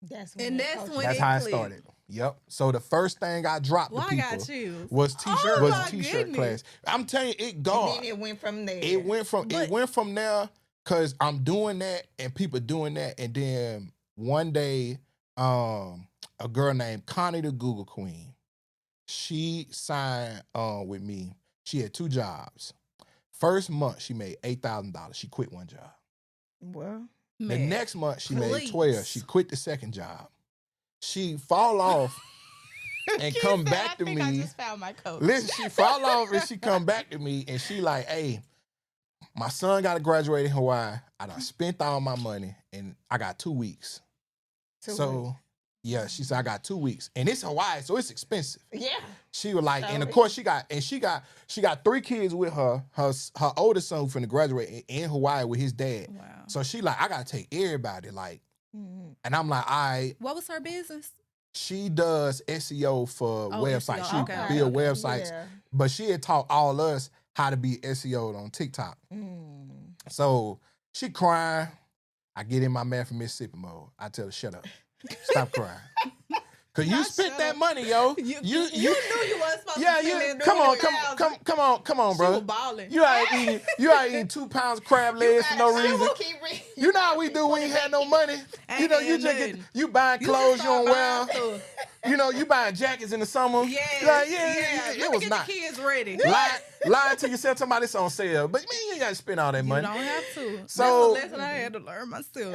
That's That's how it started. Yep. So the first thing I dropped to people was t-shirt class. I'm telling you, it gone. And then it went from there. It went from there because I'm doing that and people doing that. And then one day, a girl named Connie the Google Queen, she signed with me. She had 2 jobs. First month, she made $8,000. She quit one job. Well, the next month, she made 12. She quit the second job. She fall off and come back to me. I just found my coat. Listen, she fall off and she come back to me and she like, hey, my son got to graduate in Hawaii. I done spent all my money and I got 2 weeks. Yeah, she said I got 2 weeks. And it's Hawaii, so it's expensive. Yeah. She was like, and of course she got 3 kids with her oldest son who finna graduate in Hawaii with his dad. Wow. So she like, I gotta take everybody, like, and I'm like, all right. What was her business? She does SEO for websites. SEO. She build websites. Yeah. But she had taught all us how to be SEO'd on TikTok. So she crying. I get in my man from Mississippi mode. I tell her, shut up. Stop crying. Cause you spent that money, yo. You knew you wasn't supposed to spend come on, bro. She was balling. You out eating 2 pounds of crab legs for no reason. You know how we do when you had no money. You know, you just you buying clothes you don't wear. You know, you buying jackets in the summer. Yeah, like, it was not. The kids ready. Lying to yourself, somebody it's on sale, but man, you ain't got to spend all that money. You don't have to. So that's a lesson I had to learn myself.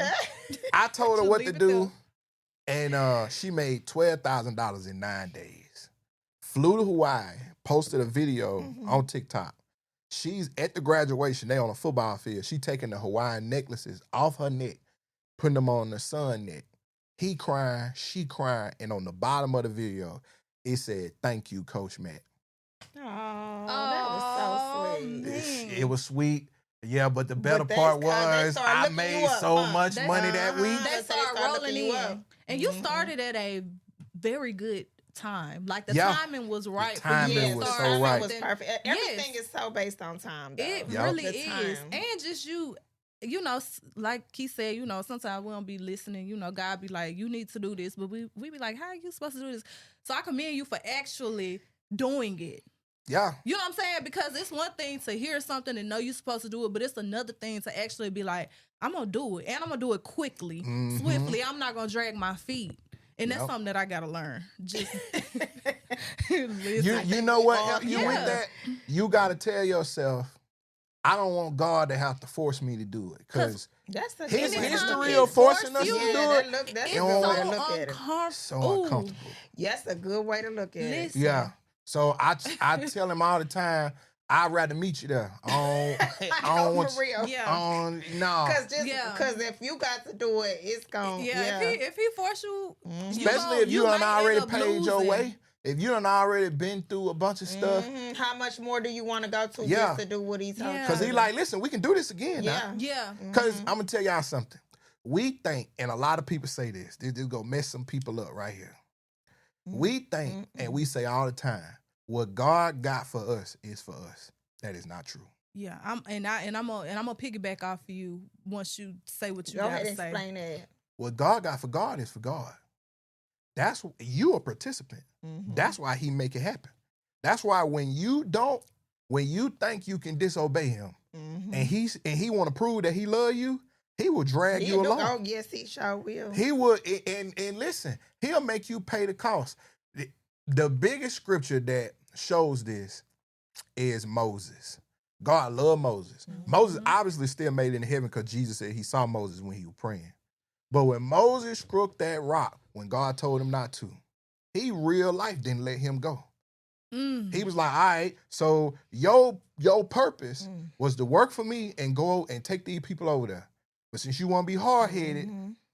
I told her what to leave it do. And she made $12,000 in 9 days. Flew to Hawaii, posted a video on TikTok. She's at the graduation. They on a football field. She taking the Hawaiian necklaces off her neck, putting them on the son neck. He crying, she crying, and on the bottom of the video, it said, "Thank you, Coach Matt." Oh, that was so sweet. It was sweet. Yeah, but the better But part they was start I looking made you up, so huh? much money that week. They So they start start rolling looking you up. in, and you started at a very good time. Like the Yeah. timing was right. timing for you to was start so timing right. was something. perfect. Everything is so based on time, though. It Yup. really The is. time. And just you know, like he said, you know, sometimes we don't be listening. You know, God be like, you need to do this. But we be like, how are you supposed to do this? So I commend you for actually doing it. Yeah. You know what I'm saying? Because it's one thing to hear something and know you're supposed to do it, but it's another thing to actually be like, I'm going to do it. And I'm going to do it quickly, swiftly. I'm not going to drag my feet. And that's Yup. something that I got to learn. Just You know what? You with Yeah. that? You got to tell yourself, I don't want God to have to force me to do it. Because That's the his anytime history he of forcing force us you- to Yeah, do that it, look, that's it's a You good know, way to so look at it. uncomfortable. so uncomfortable. That's a good way to look at it. Listen. Yeah. So I tell him all the time, I'd rather meet you there. I don't want for real. Yeah. no. Because if you got to do it, it's going. Yeah, if he force you, Especially if you done might already end up paid your losing. way. If you done already been through a bunch of stuff. How much more do you want to go to Yeah. just to do what he told you? Yeah. Because to he do? like, listen, we can do this again now. Yeah. Yeah. Because I'm going to tell y'all something. We think, and a lot of people say this go mess some people up right here. We think, and we say all the time, what God got for us is for us. That is not true. Yeah, I'm gonna piggyback off of you once you say what you Go gotta ahead and say. explain that. What God got for God is for God. That's you a participant. That's why he make it happen. That's why when you think you can disobey him, and he want to prove that he love you, he will drag you along. Oh yes, he sure will. He will, and listen, he'll make you pay the cost. The biggest scripture that shows this is Moses. God loved Moses. Moses obviously still made it in heaven because Jesus said he saw Moses when he was praying. But when Moses struck that rock, when God told him not to, he real life didn't let him go. He was like, all right, so your purpose was to work for me and go and take these people over there. But since you want to be hard-headed,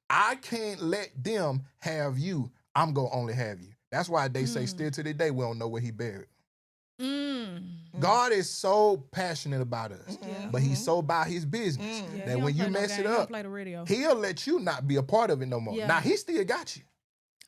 I can't let them have you. I'm going to only have you. That's why they say still to this day, we don't know where he buried. God is so passionate about us, but he's so about his business that when you mess it up, he'll let you not be a part of it no more. Yeah. Now, he still got you.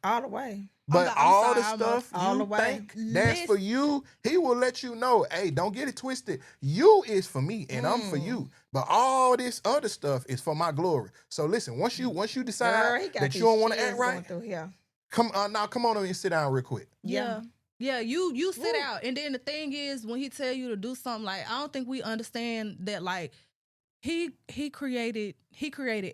All the way. But all the stuff all the you way. think that's for you, he will let you know, hey, don't get it twisted. You is for me and I'm for you. But all this other stuff is for my glory. So listen, once you decide Girl, he got that these you don't want to shares act going right, through here. come on over and sit down real quick. Yeah. Yeah, you sit out. And then the thing is, when he tell you to do something, like, I don't think we understand that, like, he created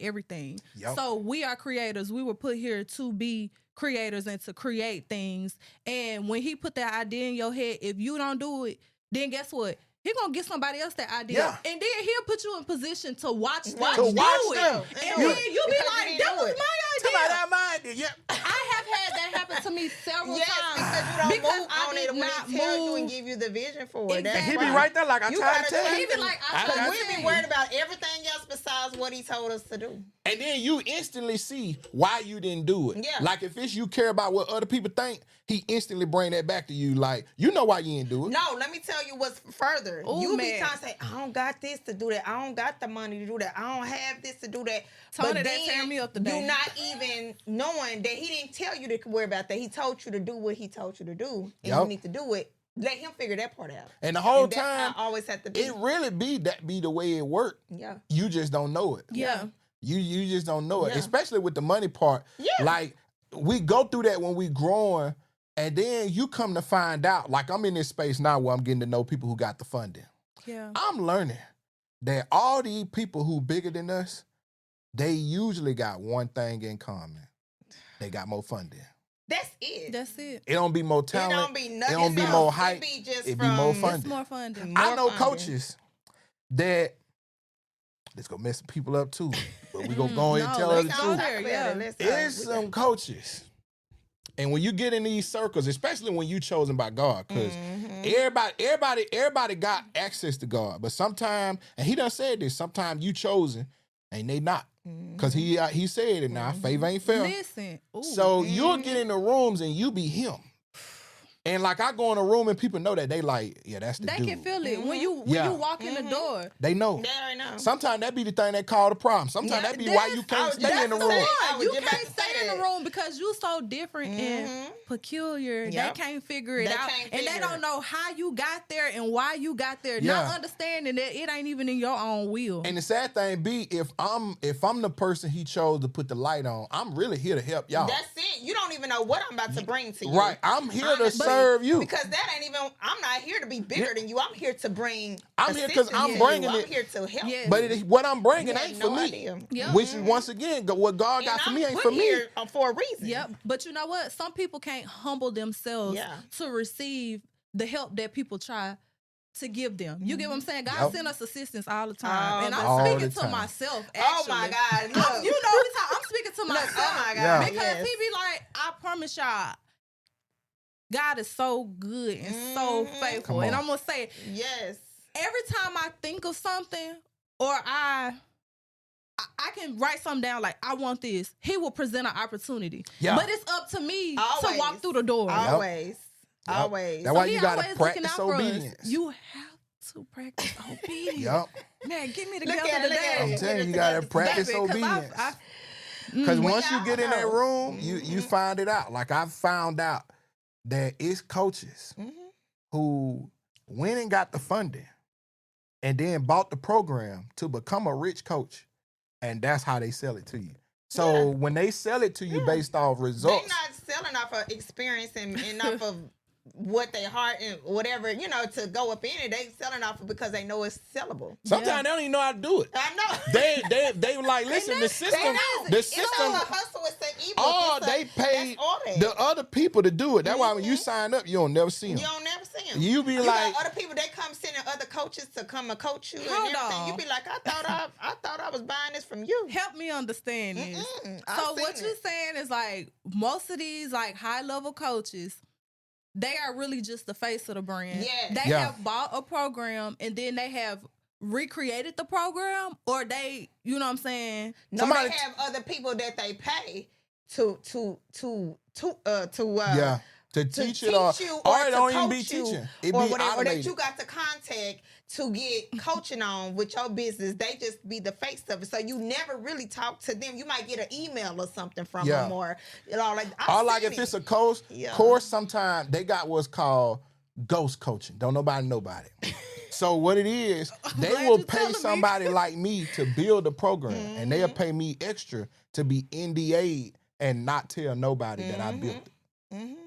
everything. Yep. So we are creators. We were put here to be creators and to create things. And when he put that idea in your head, if you don't do it, then guess what? He gonna get somebody else that idea, Yeah. and then he'll put you in position to watch them Watch do them. it. And And do then it. you be Because like, you "That didn't was do it." my Somebody idea." that mind, yeah. I have had that happen to me several Yes, times because you don't move I on did it when not he tell you and move. give you the vision for it. That's And he right. be right there like, I You tried to gotta tell trust you. He be like, I tried Because to we tell be you. worried about everything else besides what he told us to do. And then you instantly see why you didn't do it. Yeah. Like if it's you care about what other people think, he instantly bring that back to you. Like, you know why you didn't do it. No, let me tell you what's further. Ooh, You man. be trying to say, I don't got this to do that. I don't got the money to do that. I don't have this to do that. Tony, But that then tear me up today. you not even knowing that he didn't tell you to worry about that. He told you to do what he told you to do. And Yup. you need to do it. Let him figure that part out. And the whole And that's how time, I always have to be. it really be the way it worked. Yeah. You just don't know it. Yeah. You just don't know it. Yeah. Especially with the money part. Yeah. Like, we go through that when we growing, and then you come to find out, like I'm in this space now where I'm getting to know people who got the funding. Yeah. I'm learning that all these people who bigger than us, they usually got one thing in common. They got more funding. That's it. That's it. It don't be more It talent. don't be nothing. It don't be else. more hype. It be just It be more from- fun. It's more fun than More I know funding. coaches that this gonna mess people up too, but we gonna go ahead and No, tell her the let's truth. go there. Yeah. There's some coaches, and when you get in these circles, especially when you chosen by God, because everybody got access to God, but sometimes, and he done said this, sometimes you chosen and they not, because he said it now. Favor ain't fair. Listen. Ooh. So you'll get in the rooms and you be him. And like I go in a room and people know that they like, yeah, that's the They dude. can feel it when you walk in the door. They know. They already know. Sometimes that be the thing that call the problem. Sometimes that be why you can't stay in the room. You can't stay in the room because you so different and peculiar. Yep. They can't figure it out. And they don't know how you got there and why you got there. Not understanding that it ain't even in your own will. And the sad thing be, if I'm the person he chose to put the light on, I'm really here to help y'all. That's it. You don't even know what I'm about to bring to you. Right. I'm here to serve you. Because that ain't even, I'm not here to be bigger than you. I'm here to bring I'm here because I'm bringing it. I'm here to help. Yes. But what I'm bringing ain't for me. Idea. Yep. Which is, once again, what God got for me ain't for me. Here for a reason. Yep. But you know what? Some people can't humble themselves to receive the help that people try to give them. You get what I'm saying? God send us assistance all the time. And I'm speaking to myself, actually. Oh my God. Look. You know, I'm speaking to myself. Oh my God. Because he be like, I promise y'all, God is so good and so faithful. And I'm going to say, yes. Every time I think of something or I can write something down like, I want this, he will present an opportunity. Yeah. But it's up to me to walk through the door. Always. Yep. Always. That's why you got to practice obedience. You have to practice obedience. Yep. Man, get me together today. I'm telling you, you got to practice obedience. Because once you get in that room, you find it out. Like I found out that it's coaches who went and got the funding and then bought the program to become a rich coach. And that's how they sell it to you. So when they sell it to you based off results. They're not selling off of experience and off of what they heart and whatever, to go up in it. They selling off of because they know it's sellable. Sometimes they don't even know how to do it. I know. They like, listen, the system. It's all a hustle. It's an ebook. Oh, they paid the other people to do it. That's why when you sign up, you don't never see them. You don't never see them. You be like, other people, they come sending other coaches to come and coach you and everything. You be like, I thought I was buying this from you. Help me understand this. So what you're saying is like most of these like high level coaches, they are really just the face of the brand. Yeah. They have bought a program and then they have recreated the program, or they, you know what I'm saying? No, they have other people that they pay to teach it, or it don't even be teaching. It be whatever, or that you got to contact to get coaching on with your business. They just be the face of it. So you never really talk to them. You might get an email or something from them, or like if it's a course, sometimes they got what's called ghost coaching. Don't nobody know about it. So what it is, they will pay somebody like me to build a program, and they'll pay me extra to be NDA'd and not tell nobody that I built it.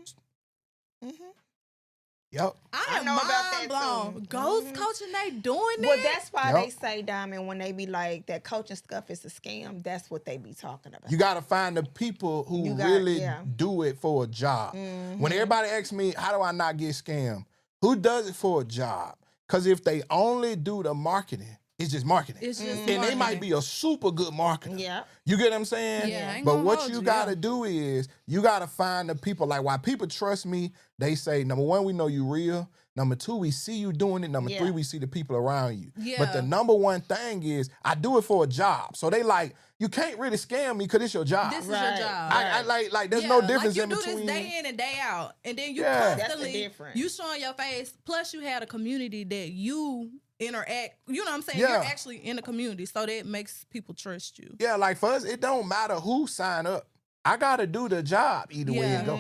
Yep. I know about that blown. Ghost coaching, they doing it. Well, that's why they say, Diamond, when they be like that coaching stuff is a scam. That's what they be talking about. You got to find the people who really do it for a job. When everybody asks me, how do I not get scammed? Who does it for a job? Because if they only do the marketing, it's just marketing. It's just and they might be a super good marketer. Yeah. You get what I'm saying? Yeah. But what you got to do is you got to find the people. Like, why people trust me, they say, number one, we know you real. Number two, we see you doing it. Number three, we see the people around you. Yeah. But the number one thing is I do it for a job. So they like, you can't really scam me because it's your job. This is your job. I like there's no difference in between. You do this day in and day out. And then you constantly, you showing your face. Plus you had a community that you interact, you know what I'm saying? You're actually in a community, so that makes people trust you. Yeah, like for us, it don't matter who sign up. I gotta do the job either way it go.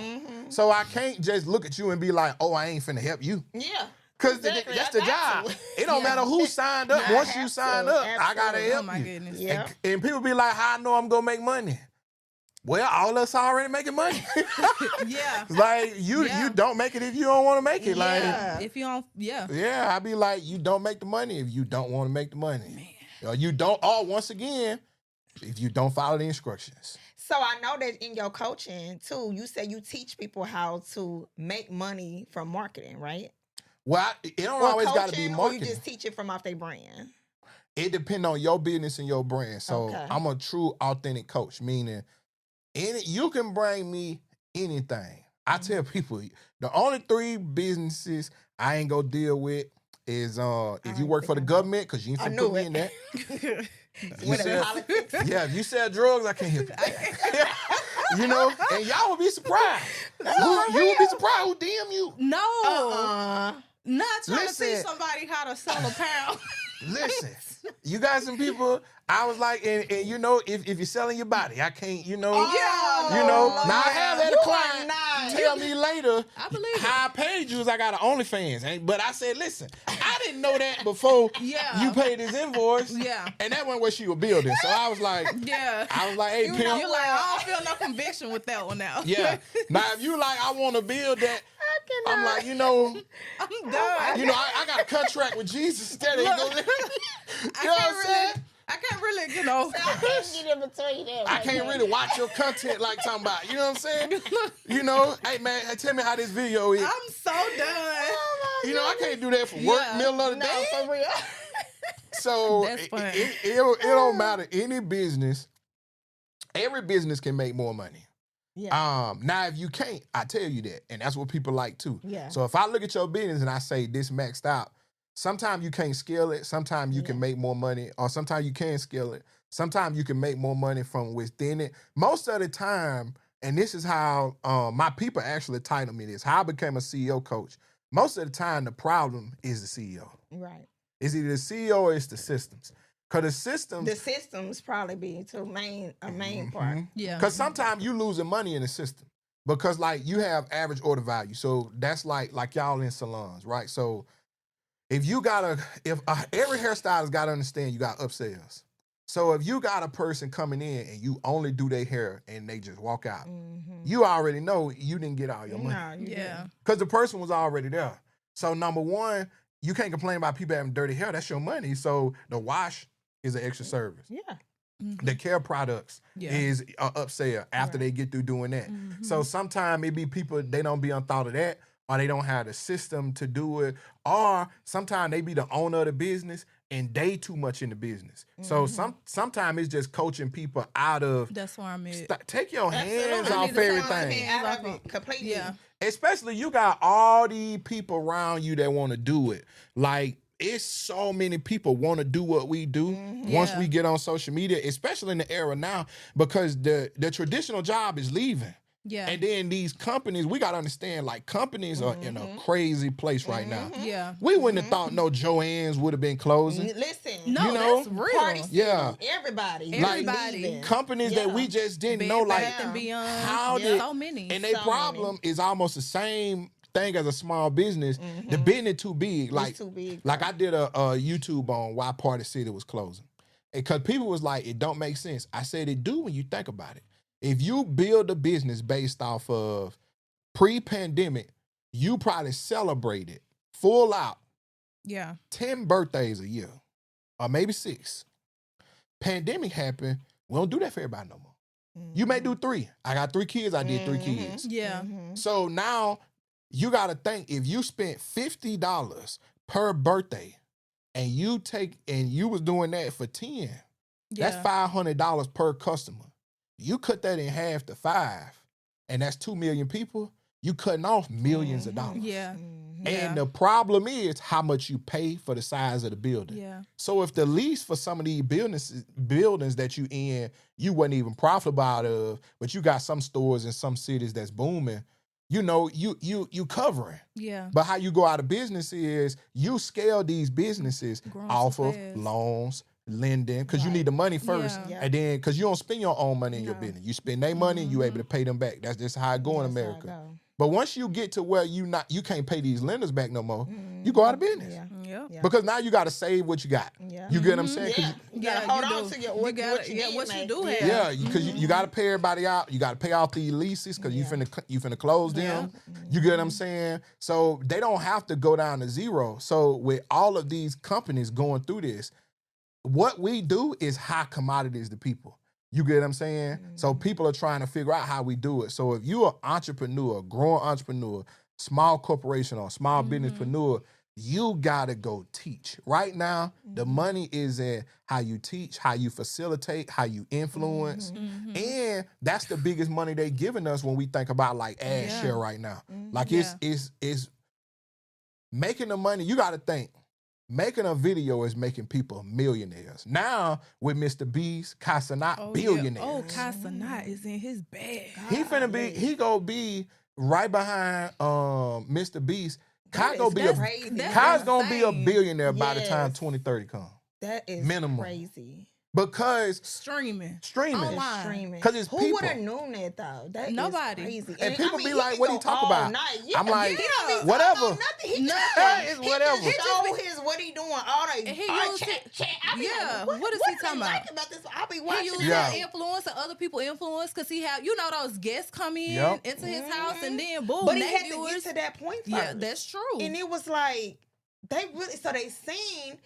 So I can't just look at you and be like, oh, I ain't finna help you. Yeah. Because that's the job. It don't matter who signed up. Once you sign up, I gotta help you. Oh my goodness. And people be like, how I know I'm gonna make money? Well, all of us already making money. Like you don't make it if you don't want to make it. Like if you don't, I be like, you don't make the money if you don't want to make the money. Or you don't. Or once again, if you don't follow the instructions. So I know that in your coaching too, you say you teach people how to make money from marketing, right? Well, it don't always got to be marketing. Or you just teach it from off their brand. It depends on your business and your brand. So I'm a true authentic coach, meaning you can bring me anything. I tell people the only 3 businesses I ain't gonna deal with is if you work for the government, because you ain't finna put me in that. If you sell drugs, I can't help you. You know, and y'all would be surprised. You would be surprised who DM you. No. Not trying to teach Listen. somebody how to sell apparel. Listen, you got some people. I was like, and you know, if you're selling your body, I can't, you know, Yeah, you know. Lord, Now I have had a you client are not. tell me later I believe it. how I paid you is I got an OnlyFans, but I said, listen, I didn't know that before Yeah. you paid this invoice, Yeah. and that wasn't what she was building. So I was like, Yeah. hey, You pimp. know You're like, I don't feel no conviction with that one now. Yeah. Now, if you like, I want to build that, I'm like, you know, I'm done. you know, I got a contract with Jesus. That ain't gonna, you know what I'm saying? I can't really, you know. I can't get in between them. I can't really watch your content like talking about, you know what I'm saying? You know, hey man, tell me how this video is. I'm so done. You know, I can't do that for work, Yeah. middle of the No, day. for real. So That's funny. it don't matter. Any business, every business can make more money. Yeah. Now if you can't, I tell you that, and that's what people like too. Yeah. So if I look at your business and I say this maxed out, sometimes you can't scale it. Sometimes you can make more money, or sometimes you can scale it. Sometimes you can make more money from within it. Most of the time, and this is how my people actually title me this, how I became a CEO coach. Most of the time, the problem is the CEO. Right. It's either the CEO or it's the systems. Because the systems... The systems probably be a main part. Yeah. Because sometimes you losing money in the system. Because, like, you have average order value. So that's like y'all in salons, right? So if you got every hairstylist got to understand you got upsells. So if you got a person coming in and you only do their hair and they just walk out, you already know you didn't get all your money. No, you Yeah. didn't. Because the person was already there. So number one, you can't complain about people having dirty hair. That's your money. So the wash is an extra service. Yeah. The care products Yeah. is an upsell after they get through doing that. So sometimes it be people, they don't be on thought of that, or they don't have the system to do it, or sometimes they be the owner of the business and they too much in the business. So sometimes it's just coaching people out of, That's why I'm at. take your hands Absolutely. off Need to take everything. hands out of it completely. Yeah. Especially you got all these people around you that want to do it. Like, it's so many people want to do what we do once Yeah. we get on social media, especially in the era now, because the traditional job is leaving. Yeah. And then these companies, we got to understand, like, companies are in a crazy place right now. Yeah. We wouldn't have thought no Joann's would have been closing. Listen. No, You know, that's real. Party Yeah. City, everybody. Everybody. leaving. Companies that we just didn't Bed know, like, Bath and Beyond. how Yeah. did... So many. And their So problem is almost the same thing as a small business. The business too big. Like, too big. like I did a YouTube on why Party City was closing. Because people was like, it don't make sense. I said it do when you think about it. If you build a business based off of pre-pandemic, you probably celebrated full out Yeah. 10 birthdays a year, or maybe 6. Pandemic happened, we don't do that for everybody no more. You may do 3. I got 3 kids, I did 3 kids. Yeah. So now you got to think, if you spent $50 per birthday and you was doing that for 10, that's $500 per customer. You cut that in half to 5, and that's 2 million people. You cutting off millions of dollars. Yeah. And the problem is how much you pay for the size of the building. Yeah. So if the lease for some of these buildings that you in, you wasn't even profitable out of, but you got some stores in some cities that's booming, you know, you covering. Yeah. But how you go out of business is you scale these businesses Growing off so of fast. loans, lending, because you need the money first. Yeah. And then, because you don't spend your own money in your business. You spend their money and you able to pay them back. That's just how it go in America. But once you get to where you can't pay these lenders back no more, you go out of business. Yeah. Because now you got to save what you got. Yeah. You get what I'm saying? 'Cause You gotta hold on to what you do have. Yeah, because you got to pay everybody out. You got to pay off the leases because you finna close them. You get what I'm saying? So they don't have to go down to zero. So with all of these companies going through this, what we do is high commodities to people. You get what I'm saying? So people are trying to figure out how we do it. So if you're an entrepreneur, growing entrepreneur, small corporation or small businesspreneur, you gotta go teach. Right now, the money is in how you teach, how you facilitate, how you influence. And that's the biggest money they giving us when we think about like ad share right now. Like it's making the money. You gotta think. making a video is making people millionaires. Now with Mr. Beast, Casanat, billionaires. Yeah. Oh, Casanat is in his bag. He gonna be right behind Mr. Beast. Kai's gonna be a billionaire by the time 2030 comes. That is minimum. Crazy. Because streaming. Online. Because it's people. Who would have known that though? That Nobody. Is crazy. And people be like, "What he talk about?" Yeah, I'm like, yeah. whatever. Nothing. It's whatever. He just his what he doing all day. And he chat. Yeah. Like, what is he talking about? Like about this? I'll be watching. He uses that influence and other people influence because he have those guests come in into his house and then boom. But he had to get to that point first. Yeah, that's true. And it was like they seen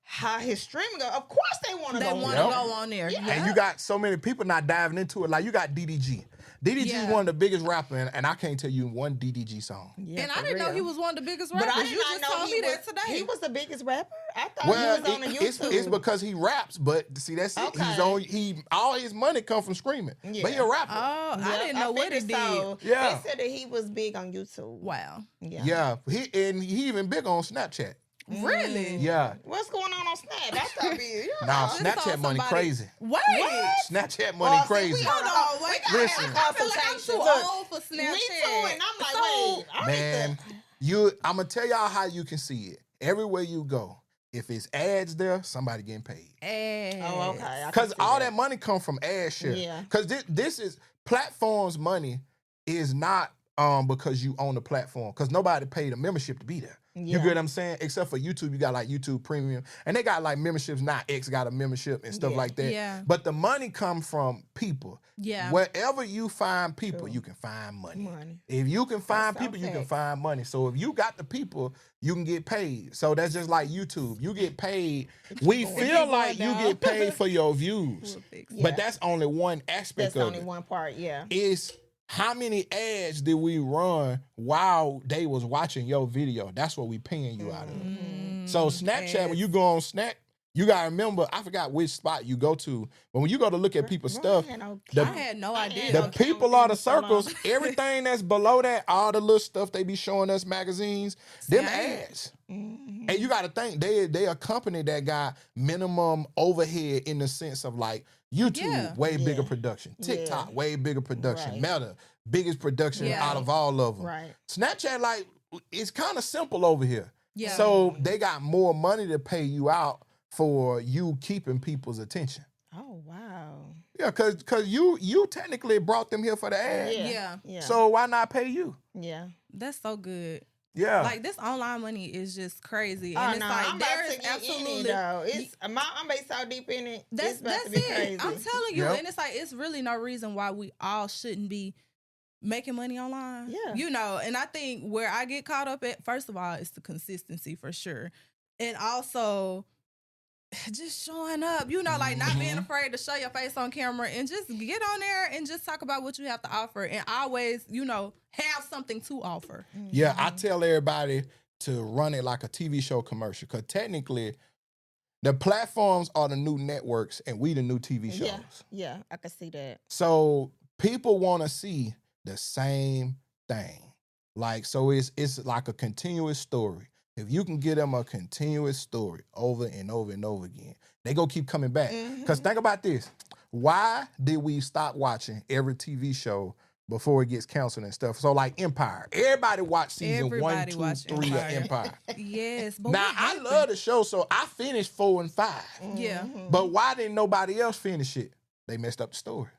how his streaming go. Of course they want to go on there. Yeah. And you got so many people not diving into it. Like you got DDG. DDG is one of the biggest rappers, and I can't tell you one DDG song. Yeah, and I didn't know he was one of the biggest rappers. But I did not know told me that today. He was the biggest rapper. I thought he was on the YouTube. It's because he raps, but see that's it. He's all his money come from screaming. Yeah. But he a rapper. Oh, I didn't know what it did. Yeah. They said that he was big on YouTube. Wow. Yeah. He even big on Snapchat. Really? Yeah. What's going on Snap? That's gotta be. Now Snapchat money crazy. Wait. Snapchat money crazy. Hold on. Wait. Listen. I feel like I'm too old for Snapchat. Me too. And I'm like, man, I'm gonna tell y'all how you can see it. Everywhere you go, if it's ads there, somebody getting paid. Ads. Oh, okay. Because all that money come from ad share. Yeah. Because this is platforms money is not because you own the platform. Because nobody paid a membership to be there. You get what I'm saying? Except for YouTube, you got like YouTube Premium. And they got like memberships. Now X got a membership and stuff like that. Yeah. But the money comes from people. Yeah. Wherever you find people, you can find money. If you can find people, you can find money. So if you got the people, you can get paid. So that's just like YouTube. You get paid. We feel like you get paid for your views. But that's only one aspect of it. That's only one part, It's how many ads did we run while they was watching your video? That's what we paying you out of. So Snapchat, when you go on Snap, you gotta remember, I forgot which spot you go to, but when you go to look at people's stuff, I had no idea. The people are the circles. Everything that's below that, all the little stuff they be showing us magazines, them ads. And you gotta think they a company that got minimum overhead in the sense of like YouTube, way bigger production. TikTok, way bigger production. Meta, biggest production out of all of them. Right. Snapchat, like, it's kind of simple over here. Yeah. So they got more money to pay you out for you keeping people's attention. Oh, wow. Yeah, cause you technically brought them here for the ad. Yeah. So why not pay you? Yeah. That's so good. Yeah. Like this online money is just crazy. Oh, And it's no, like I'm there about is to get absolutely in it, though. I'm based so deep in it. That's to be it. crazy. I'm telling you, and it's like it's really no reason why we all shouldn't be making money online. Yeah. And I think where I get caught up at, first of all, it's the consistency for sure. And also just showing up, like not being afraid to show your face on camera and just get on there and just talk about what you have to offer and always, have something to offer. Yeah, I tell everybody to run it like a TV show commercial because technically the platforms are the new networks and we the new TV shows. Yeah, I can see that. So people want to see the same thing. Like, so it's like a continuous story. If you can give them a continuous story over and over and over again, they go keep coming back. Because think about this. Why did we stop watching every TV show before it gets canceled and stuff? So like Empire. Everybody watched season 1, 2, 3 of Empire. Yes. But now, I love the show, so I finished 4 and 5. Yeah. But why didn't nobody else finish it? They messed up the story.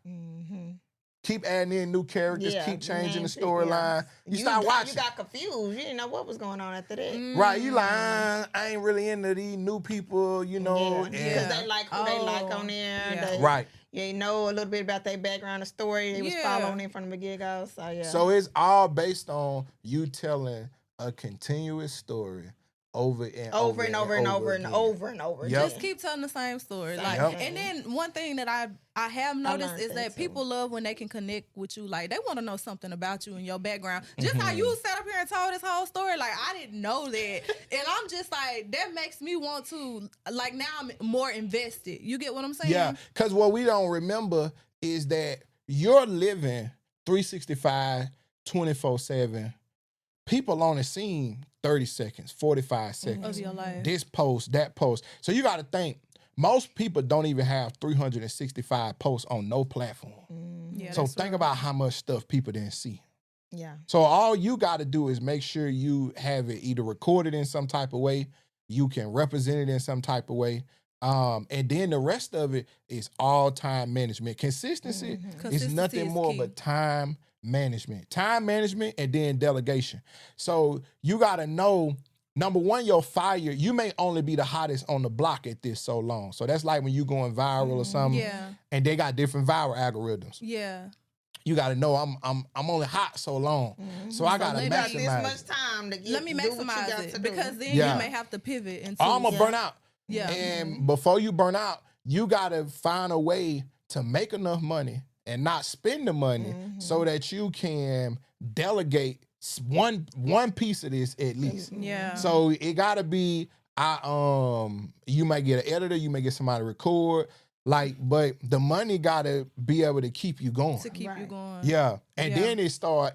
Keep adding in new characters, keep changing the storyline. You start watching. You got confused. You didn't know what was going on after that. Right, you like, I ain't really into these new people, Because they like who they like on there. Right. You know a little bit about their background and story. They was following it from the get-go. So, yeah. So it's all based on you telling a continuous story over and over and over. Yep. Just keep telling the same story. And then one thing that I have noticed is that people love when they can connect with you. Like, they want to know something about you and your background. Just how you sat up here and told this whole story. Like, I didn't know that. And I'm just like, that makes me want to, like, now I'm more invested. You get what I'm saying? Yeah, because what we don't remember is that you're living 365, 24/7. People on the scene 30 seconds, 45 Of seconds. your life. This post, that post. So you got to think, most people don't even have 365 posts on no platform. Yeah, So that's think real. about how much stuff people didn't see. Yeah. So all you got to do is make sure you have it either recorded in some type of way, you can represent it in some type of way, and then the rest of it is all time management. Consistency is Consistency nothing is more key. but time management, and then delegation. So you got to know, number one, your fire, you may only be the hottest on the block at this so long. So that's like when you going viral or something, Yeah. and they got different viral algorithms. Yeah. You got to know I'm only hot so long, so I got to let me- Got this maximize much it. time to get. Let me do what you maximize got it to do. because then Yeah. you may have to pivot into. I'm gonna burn out. Yeah. And before you burn out, you gotta find a way to make enough money and not spend the money so that you can delegate one piece of this at least. Yeah. So it gotta be you might get an editor, you may get somebody to record, but the money gotta be able to keep you going. To keep you Right. going. Yeah. And Yeah. then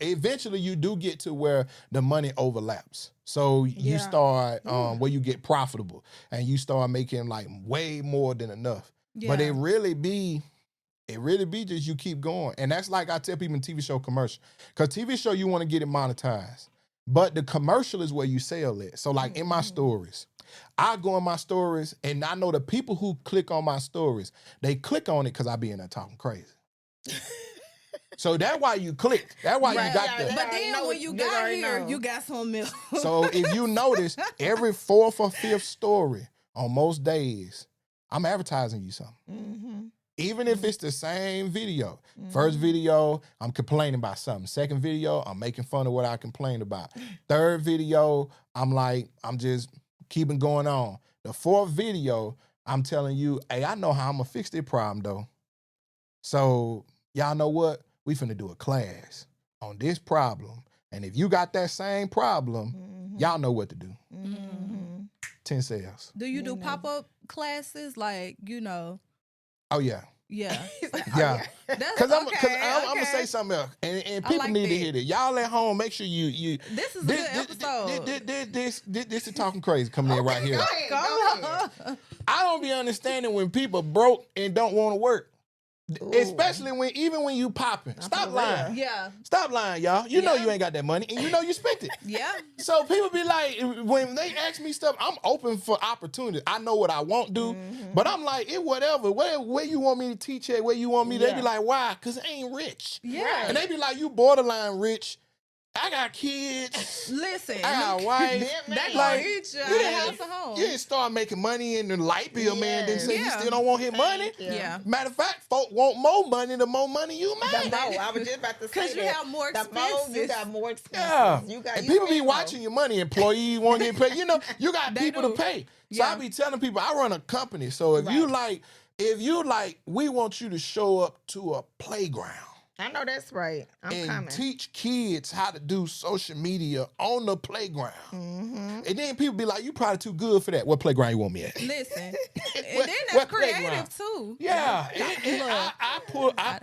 eventually you do get to where the money overlaps. So you Yeah. start where you get profitable and you start making like way more than enough. But Yeah. it really be just you keep going. And that's like I tell people in TV show commercial. Because TV show you want to get it monetized. But the commercial is where you sell it. So like in my stories, I go in my stories and I know the people who click on my stories, they click on it because I be in there talking crazy. So that's why you clicked. That's why you got yeah, that. yeah. But already then know when it. you They got already here, know. you got some else. So if you notice, every fourth or fifth story on most days, I'm advertising you something. Mm-hmm. Even if it's the same video. First video, I'm complaining about something. Second video, I'm making fun of what I complained about. Third video, I'm just keeping going on. The fourth video, I'm telling you, hey, I know how I'm gonna fix this problem though. So y'all know what? We finna do a class on this problem. And if you got that same problem, y'all know what to do. 10 sales. Do you do pop-up classes? Like, Oh yeah. yeah. Yeah. That's Cause I'm okay, gonna okay. say something else, and I people like need to that. hear that. Y'all at home, make sure you. This is a good episode. This is talking crazy coming in right here. Go ahead. Come Go ahead. on. I don't be understanding when people broke and don't want to work, especially when you popping. Stop for lying. Yeah. Stop lying, y'all. You know Yeah. you ain't got that money, and you know you spent it. Yeah. So people be like, when they ask me stuff, I'm open for opportunities. I know what I won't do, but I'm like, whatever. Where you want me to teach at? Where you want me? They be Yeah. like, why? Because I ain't rich. Yeah. And they be like, you borderline rich. I got kids. Listen. I got a wife. That Like, gonna eat you out you of didn't- house and home. You didn't start making money in the light bill, man. Then say you Yeah. still don't want his money. Yeah. Matter of fact, folk want more money the more money you The make. more, I was just about to say 'Cause you that. have more The more you expenses. got more expenses. Yeah. You got, And you people be spend watching your money. Employees want to get paid. You know, you got They people do. to pay. So Yeah. I be telling people, I run a company. So if you like, we want you to show up to a playground I know that's right. I'm and coming. teach kids how to do social media on the playground. Mm-hmm. And then people be like, you probably too good for that. What playground you want me at? Listen. And What- then what that's creative playground? too. Yeah. I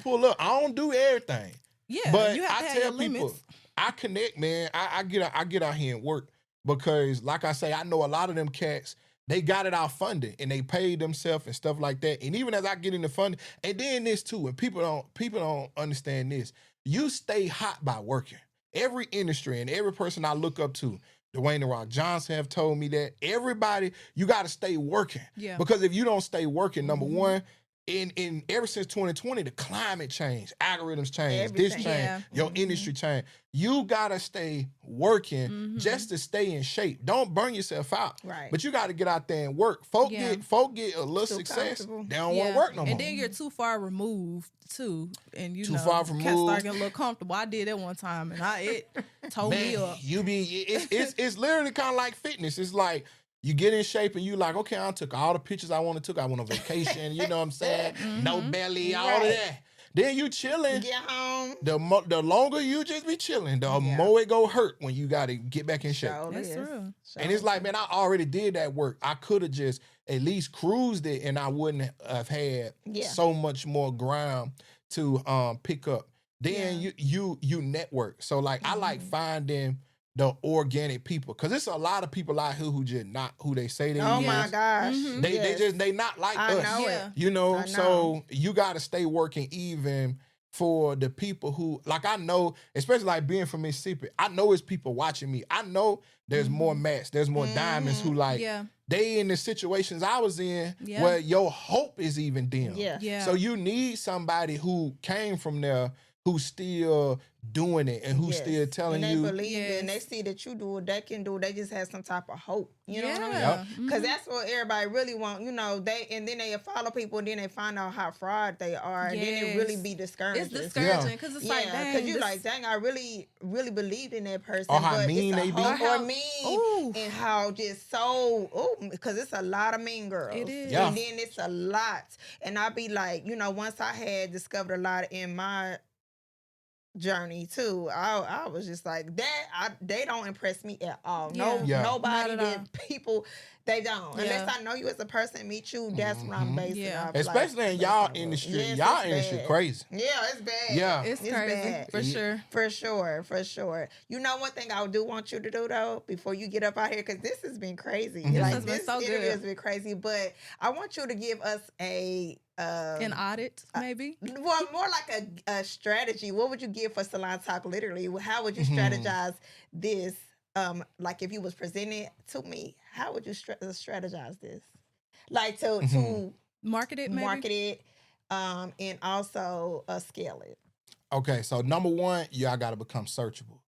pull up. I don't do everything. Yeah. But you have I to have tell your people, limits. I connect, man. I get out here and work because, like I say, I know a lot of them cats. They got it out funded and they paid themselves and stuff like that. And even as I get into funding, and then this too, and people don't understand this. You stay hot by working. Every industry and every person I look up to, Dwayne The Rock Johnson have told me that. Everybody, you got to stay working. Yeah. Because if you don't stay working, number one, in ever since 2020, the climate changed, algorithms changed, this Everything. changed, Yeah. your industry changed. You gotta stay working just to stay in shape. Don't burn yourself out. Right. But you gotta get out there and work. Folk Yeah. get a little Too success. comfortable. They don't want to work no more. And then you're too far removed too, and Too far cats removed. start getting a little comfortable. I did that one time, and it tore me Man, up. it's literally kind of like fitness. It's like you get in shape and you like, okay, I took all the pictures I want to took. I went on vacation, you know what I'm saying? No belly, all of Right. that. Then you chilling. Get home. The longer you just be chilling, the more it go hurt when you got to get back in shape. Sure That's is. true. Sure And it's like, man, I already did that work. I could have just at least cruised it, and I wouldn't have had Yeah. so much more ground to pick up. Then you network. So like, I like finding the organic people. Cause it's a lot of people out here who just not who they say they Oh is. my gosh. They not like I us. know Yeah. it. You know, I know. so you gotta stay working even for the people who, like, I know, especially like being from Mississippi, I know it's people watching me. I know there's more Matts, there's more diamonds who like Yeah. they in the situations I was in Yeah. where your hope is even dim. Yeah. Yeah. So you need somebody who came from there who's still doing it and who's Yes. still telling and they you. believe it and they Yes. see that you do it, they can do it. They just have some type of hope. You know what I mean? Yeah. Because that's what everybody really want. You know, then they follow people and then they find out how fraud they are. And then it really Yes. be discouraging. It's discouraging because it's like, dang. because you this- like, dang, I really believed in that person. Or how but mean it's a they be. hope Or or how- mean Ooh. and how just so, because it's a lot of mean girls. It is. Yeah. And then it's a lot. And I be like, you know, once I had discovered a lot in my journey too, I was just like that. They don't impress me at all. No, Yeah. nobody Not at all. that people they don't. Yeah. Unless I know you as a person, meet you. That's what I'm basing Yeah. off. Especially in like, y'all based on industry. yes, Y'all it's industry bad. crazy. Yeah, it's bad. Yeah. It's It's crazy bad. for sure. For sure. You know one thing I do want you to do though, before you get up out here, because this has been crazy. Mhm. Like has been this so interview good. has been crazy. But I want you to give us An audit, maybe. well, more like a strategy. What would you give for Salon Talk Literally? How would you strategize this? Like if you was presenting it to me, how would you strategize this? Like to Market it, maybe. market it, and also scale it. Okay, so number one, y'all gotta become searchable.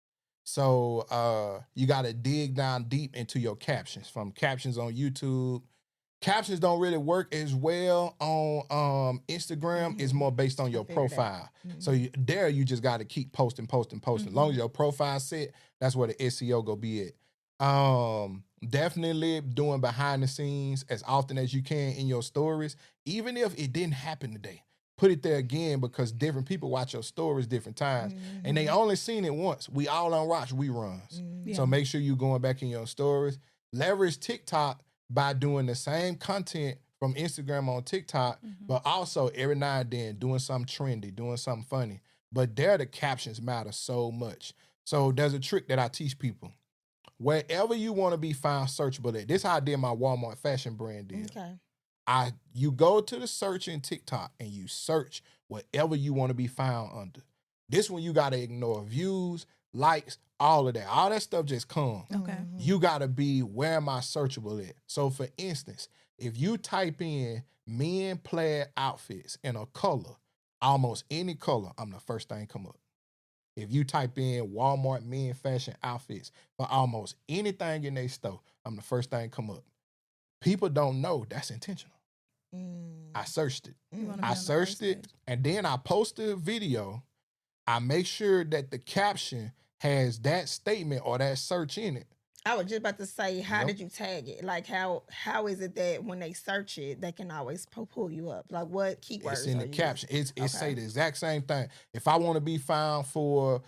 So you gotta dig down deep into your captions. From captions on YouTube. Captions don't really work as well on Instagram. It's more based on your figured that. profile. So you just got to keep posting. As long as your profile set, that's where the SEO go be at. Definitely doing behind the scenes as often as you can in your stories. Even if it didn't happen today, put it there again because different people watch your stories different times. And they only seen it once. We all on watch reruns. So make sure you going back in your stories. Leverage TikTok by doing the same content from Instagram on TikTok, but also every now and then doing something trendy, doing something funny. But there the captions matter so much. So there's a trick that I teach people. Wherever you want to be found searchable at, this is how I did my Walmart fashion brand deal. Okay. You go to the search in TikTok and you search whatever you want to be found under. This one you gotta ignore views, likes, all of that. All that stuff just comes. Okay. You gotta be where am I searchable at? So for instance, if you type in men plaid outfits in a color, almost any color, I'm the first thing come up. If you type in Walmart men fashion outfits for almost anything in their store, I'm the first thing come up. People don't know that's intentional. I searched it. You wanna be I on the searched first it page. and then I posted a video. I make sure that the caption has that statement or that search in it. I was just about to say, how Yep. did you tag it? Like, how is it that when they search it, they can always pull you up? Like, what keywords? It's in the are you caption. using? It say the exact same thing. If I want to be found for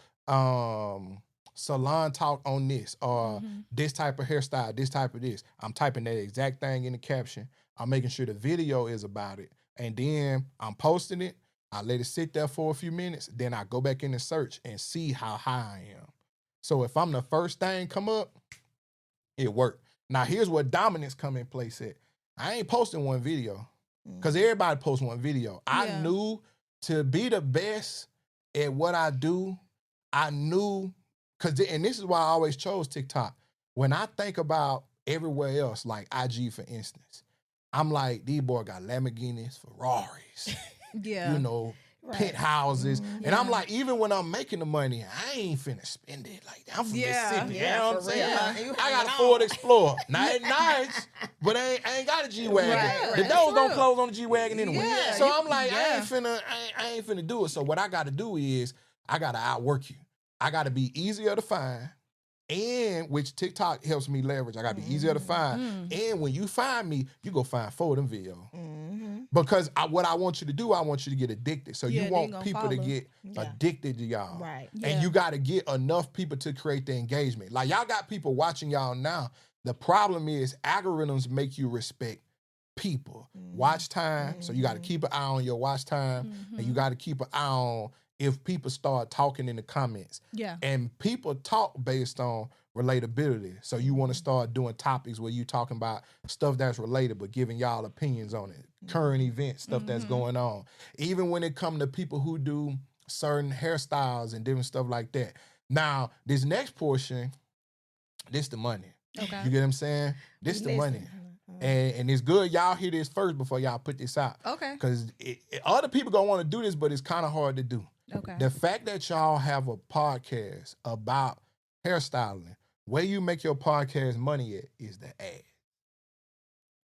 salon talk on this or this type of hairstyle, this type of this, I'm typing that exact thing in the caption. I'm making sure the video is about it. And then I'm posting it. I let it sit there for a few minutes. Then I go back in the search and see how high I am. So if I'm the first thing come up, it worked. Now here's where dominance come in place at. I ain't posting one video because everybody posts one video. I Yeah. knew to be the best at what I do, I knew, and this is why I always chose TikTok. When I think about everywhere else, like IG for instance, I'm like, these boys got Lamborghinis, Ferraris, Yeah. you know, Right. penthouses. And I'm Yeah. like, even when I'm making the money, I ain't finna spend it like that. I'm from Yeah. Mississippi. Yeah, you know what I'm for saying? real. Yeah. You I got a hanging Ford on. Explorer. Now it's nice, but I ain't got a G-Wagon. Right, The right. doors don't True. close on the G-Wagon anyway. Yeah, So you- I'm like, yeah. I ain't finna do it. So what I gotta do is I gotta outwork you. I gotta be easier to find. And which TikTok helps me leverage. I gotta be easier to find. And when you find me, you go find 4 of them videos. Because what I want you to do, I want you to get addicted. So Yeah, you they want gonna people to follow. get Yeah. addicted to y'all. Right. Yeah. And you got to get enough people to create the engagement. Like y'all got people watching y'all now. The problem is algorithms make you respect people. Watch time. So you got to keep an eye on your watch time. And you got to keep an eye on if people start talking in the comments. Yeah. And people talk based on relatability. So you want to start doing topics where you talking about stuff that's related, but giving y'all opinions on it, current events, stuff that's going on. Even when it come to people who do certain hairstyles and different stuff like that. Now, this next portion, this the money. Okay. You get what I'm saying? This the money. And it's good y'all hear this first before y'all put this out. Okay. Because other people gonna want to do this, but it's kind of hard to do. Okay. The fact that y'all have a podcast about hairstyling, where you make your podcast money at is the ads.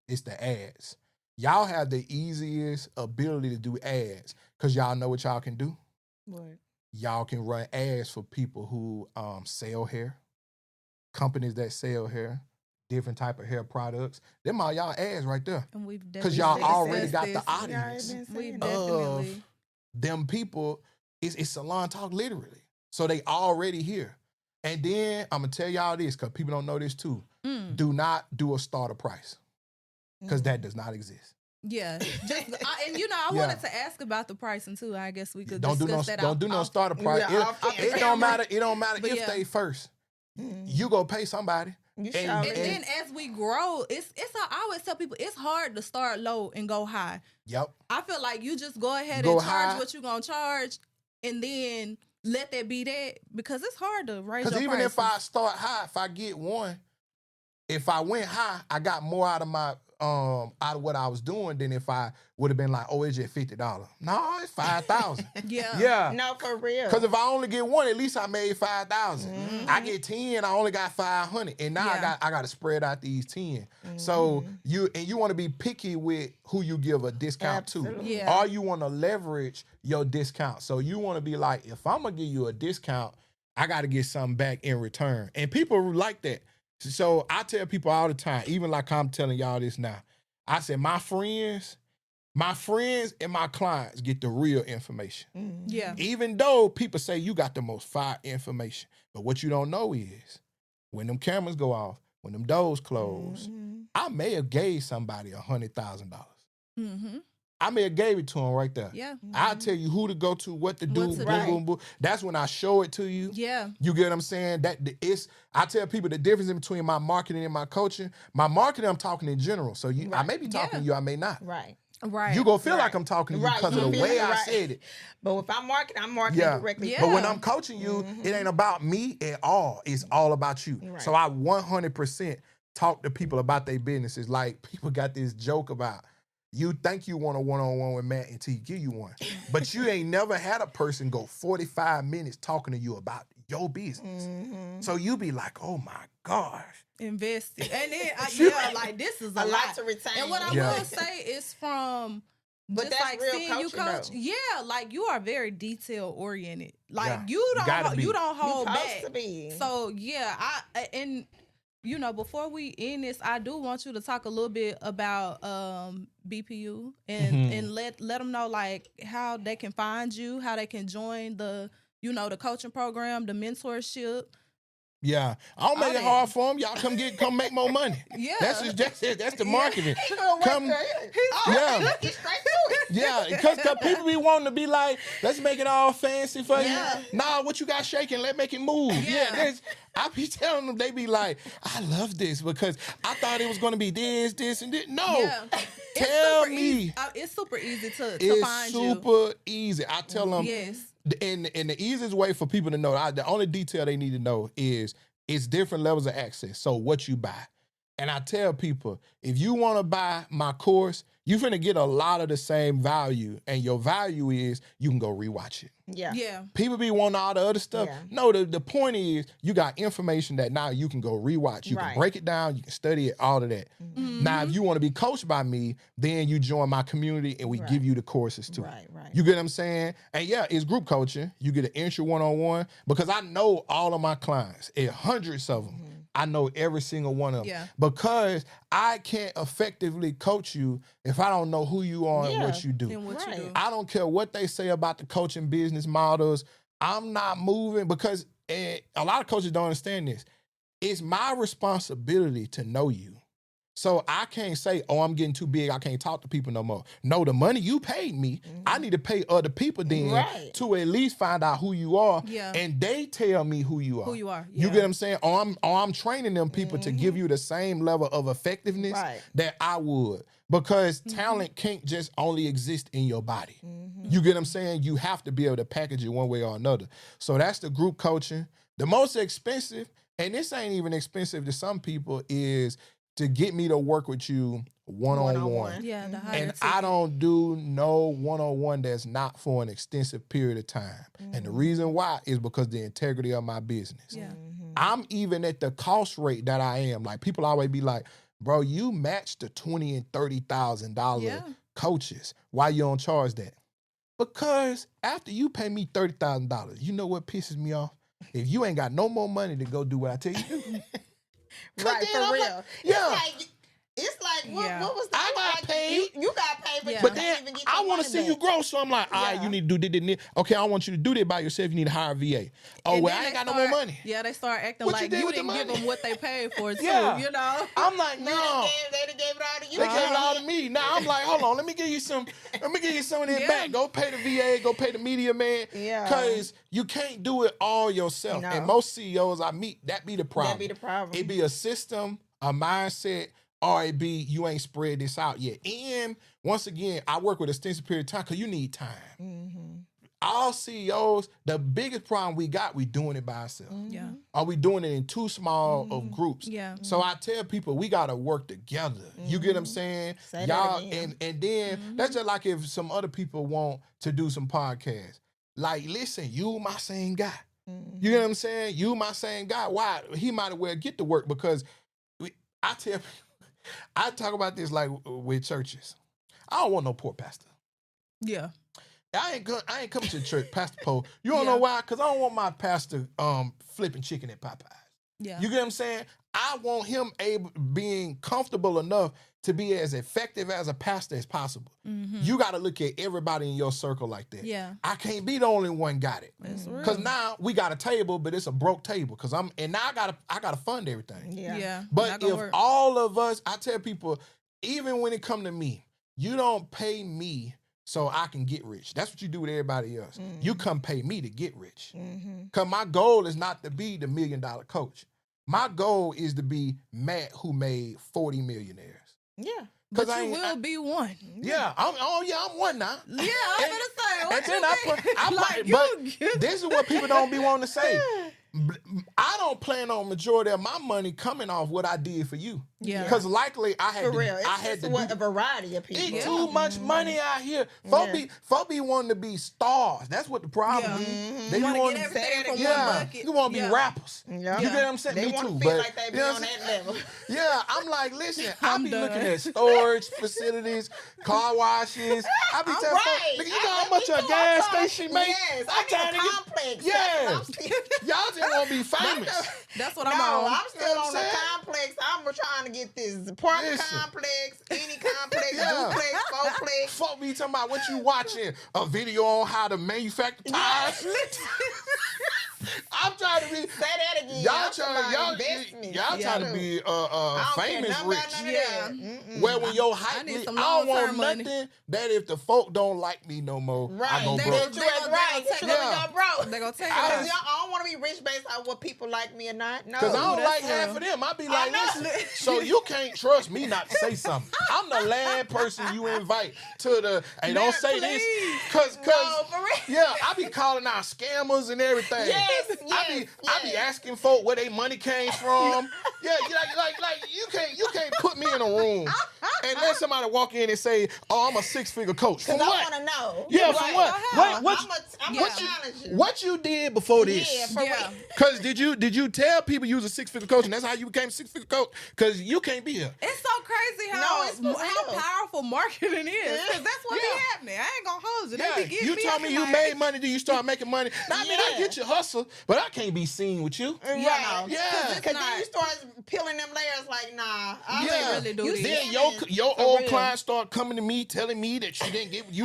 It's the ads. Y'all have the easiest ability to do ads because y'all know what y'all can do. What? Y'all can run ads for people who sell hair, companies that sell hair, different type of hair products. Them all y'all ads right there. And we've Because definitely y'all already discussed got this. the audience We've of definitely. them people. It's Salon Talk Literally. So they already here. And then I'm going to tell y'all this because people don't know this too. Do not do a starter price because that does not exist. Yeah. I wanted to ask about the pricing too. I guess we could Don't discuss that. do no starter price. It don't matter. It don't matter if they first. You go pay somebody. You And then as we grow, I always tell people it's hard to start low and go high. Yep. I feel like you just go ahead Go and charge high. what you're gonna charge, and then let that be that because it's hard to raise your Because even prices. if I start high, if I get one, if I went high, I got more out of my out of what I was doing than if I would have been like, oh, it's just $50. No, it's $5,000. Yeah. No, for real. Because if I only get one, at least I made $5,000. I get 10, I only got 500, and now I got to spread out these 10. So you want to be picky with who you give a discount to, Yeah. or you want to leverage your discount. So you want to be like, if I'm gonna give you a discount, I got to get something back in return, and people like that. So I tell people all the time, even like I'm telling y'all this now. I said my friends and my clients get the real information. Yeah. Even though people say you got the most fire information. But what you don't know is when them cameras go off, when them doors close, I may have gave somebody $100,000. Mm-hmm. I may have gave it to them right there. Yeah. I'll tell you who to go to, what to do, to boom, do. boom, boom. That's when I show it to you. Yeah. You get what I'm saying? I tell people the difference in between my marketing and my coaching. My marketing, I'm talking in general. So I may be talking to you, I may not. Right. Right. You gonna feel like I'm talking to you because of the way I said it. But if I'm marketing directly. Yeah. But when I'm coaching you, it ain't about me at all. It's all about you. Right. So I 100% talk to people about their businesses. Like people got this joke about, you think you want a one-on-one with Matt until he give you one. But you ain't never had a person go 45 minutes talking to you about your business. So you be like, oh my gosh. Invested. And then, like this is a lot to retain. And what I will say is from But just that's like real seeing you coaching, coach. though. Yeah, like you are very detail oriented. Like Yeah. you Gotta don't be. you don't hold Supposed back. to be. So yeah, before we end this, I do want you to talk a little bit about BPU and let them know like how they can find you, how they can join the the coaching program, the mentorship. Yeah, I don't make it hard for them. Y'all come make more money. Yeah. That's it. That's the marketing. Come, yeah, get straight to it. yeah. Because people be wanting to be like, let's make it all fancy for Yeah. you. Nah, what you got shaking? Let's make it move. Yeah. I be telling them, they be like, I love this because I thought it was gonna be this, and this. No, Yeah. tell It's super me. easy. It's super easy to It's find you. super easy. I tell them. Yes. And the easiest way for people to know, the only detail they need to know is it's different levels of access. So what you buy. And I tell people, if you want to buy my course, you're finna get a lot of the same value. And your value is you can go rewatch it. Yeah. Yeah. People be wanting all the other stuff. Yeah. No, the point is you got information that now you can go rewatch. You can break it down. You can study it, all of that. Now, if you want to be coached by me, then you join my community and we give you the courses too. Right. You get what I'm saying? And yeah, it's group coaching. You get an intro one-on-one because I know all of my clients, hundreds of them. I know every single one of them. Yeah. Because I can't effectively coach you if I don't know who you are and what you do. And what you do. I don't care what they say about the coaching business models. I'm not moving because a lot of coaches don't understand this. It's my responsibility to know you. So I can't say, oh, I'm getting too big. I can't talk to people no more. No, the money you paid me, I need to pay other people then to at least find out who you are. Yeah. And they tell me who you are. Who you are. You Yeah. get what I'm saying? Or I'm training them people to give you the same level of effectiveness that I would. Because talent can't just only exist in your body. You get what I'm saying? You have to be able to package it one way or another. So that's the group coaching. The most expensive, and this ain't even expensive to some people, is to get me to work with you one-on-one. Yeah, the higher And ticket. I don't do no one-on-one that's not for an extensive period of time. And the reason why is because the integrity of my business. Yeah. I'm even at the cost rate that I am. Like, people always be like, bro, you match the $20,000 and $30,000 coaches. Why you don't charge that? Because after you pay me $30,000, you know what pisses me off? If you ain't got no more money to go do what I tell you to do. Right, for real. Like, yeah. It's like what was I got paid. You got paid, but But you then can't even get I your want to money see you back. grow, so I'm like, all right, you need to do this. Okay, I want you to do this by yourself. You need to hire a VA. Oh, And well, then I ain't they got no more start- money. Yeah, they start acting What you like did you with the didn't give money? them what they paid for too, Yeah. you know? I'm like, no. They gave it all to you. They gave it all to me. Now I'm like, hold on, let me give you some of that back. Go pay the VA, go pay the media man. Yeah. Because you can't do it all yourself. No. And most CEOs I meet, that be the problem. That be the problem. It be a system, a mindset, or it be you ain't spread this out yet. And once again, I work with a extensive period of time because you need time. All CEOs, the biggest problem we got, we doing it by ourselves. Yeah. Are we doing it in too small of groups? Yeah. So I tell people we gotta work together. You get what I'm saying? Say that Y'all again. and then that's just like if some other people want to do some podcasts. Like, listen, you my same guy. You know what I'm saying? You my same guy. Why? He might as well get to work because I tell people, I talk about this like with churches. I don't want no poor pastor. Yeah. I ain't coming to the church, Pastor Poe. You don't know why? Because I don't want my pastor flipping chicken at Popeyes. Yeah. You get what I'm saying? I want him being comfortable enough to be as effective as a pastor as possible. You got to look at everybody in your circle like that. Yeah. I can't be the only one got it. Because now we got a table, but it's a broke table. Now I gotta fund everything. Yeah. But Not gonna if work. all of us, I tell people, even when it come to me, you don't pay me so I can get rich. That's what you do with everybody else. You come pay me to get rich. Because my goal is not to be the $1 million coach. My goal is to be Matt who made 40 millionaires. Yeah. But you will be one. Yeah, I'm one now. Yeah, I'm gonna say. And What then you this is what people don't be wanting to say. I don't plan on majority of my money coming off what I did for you. Yeah. Because likely I had For to, real. It's I had just to a variety of people. It's too much money out here. Folk be wanting to be stars. That's what the problem is. They wanna want get everything from one bucket. You want to be rappers. Yeah. You get what I'm saying? They Me want too. to feel But like they be you know on what I'm that saying? level. Yeah, I'm like, listen, I I'm be done. looking at storage facilities, car washes. I be I'm telling right. folk, nigga, you know how much a gas station make? Yes, I'm trying to a get. complex. Yes. Y'all just want to be famous. That's what No, I'm on. I'm still You know what on I'm the saying? complex. I'm trying to get this apartment Listen. complex, any complex, Yeah. duplex, fourplex. Folk be talking about what you watching, a video on how to manufacture tires. I'm trying to be. Say that again. Y'all I'm trying, talking y'all, about investment. y'all trying to be I don't care famous nothing rich. about none of Yeah. that. Mm-mm. Where when your hype, need some I don't want long-term money. nothing that if the folk don't like me no more, I Right. go They broke. gonna They right. take You it. gonna go broke. They're gonna take I- it. I don't want to be rich based on what people like me or not. No. Cause I don't that's like half real. of them. I be like, know. listen, so you can't trust me not to say something. I'm the last person you invite to the, hey, don't say this. Cause, No, for real. yeah, I be calling out scammers and everything. Yes, I be yes. asking folk where they money came from. Yeah, like you can't put me in a room and let somebody walk in and say, oh, I'm a 6-figure coach. From Cause I what? want to know. Yeah, Right. from what? I'm what gonna challenge you. What you did before this? Yeah, for Yeah. real. Cause did you tell people you was a 6-figure coach and that's how you became a 6-figure coach? Cause you can't be here. It's so crazy No, how it's for how real. powerful marketing is. Cause that's what Yeah. be happening. I ain't gonna hold you. Yeah, They be getting you me. told me you made money, then you start making money. Now, I mean, I Yeah. get your hustle, but I can't be seen with you. Right. Yeah. Cause then you start peeling them layers like, nah. I You ain't ain't really do you this. Then scamming. your For old real. clients start coming to me telling me that you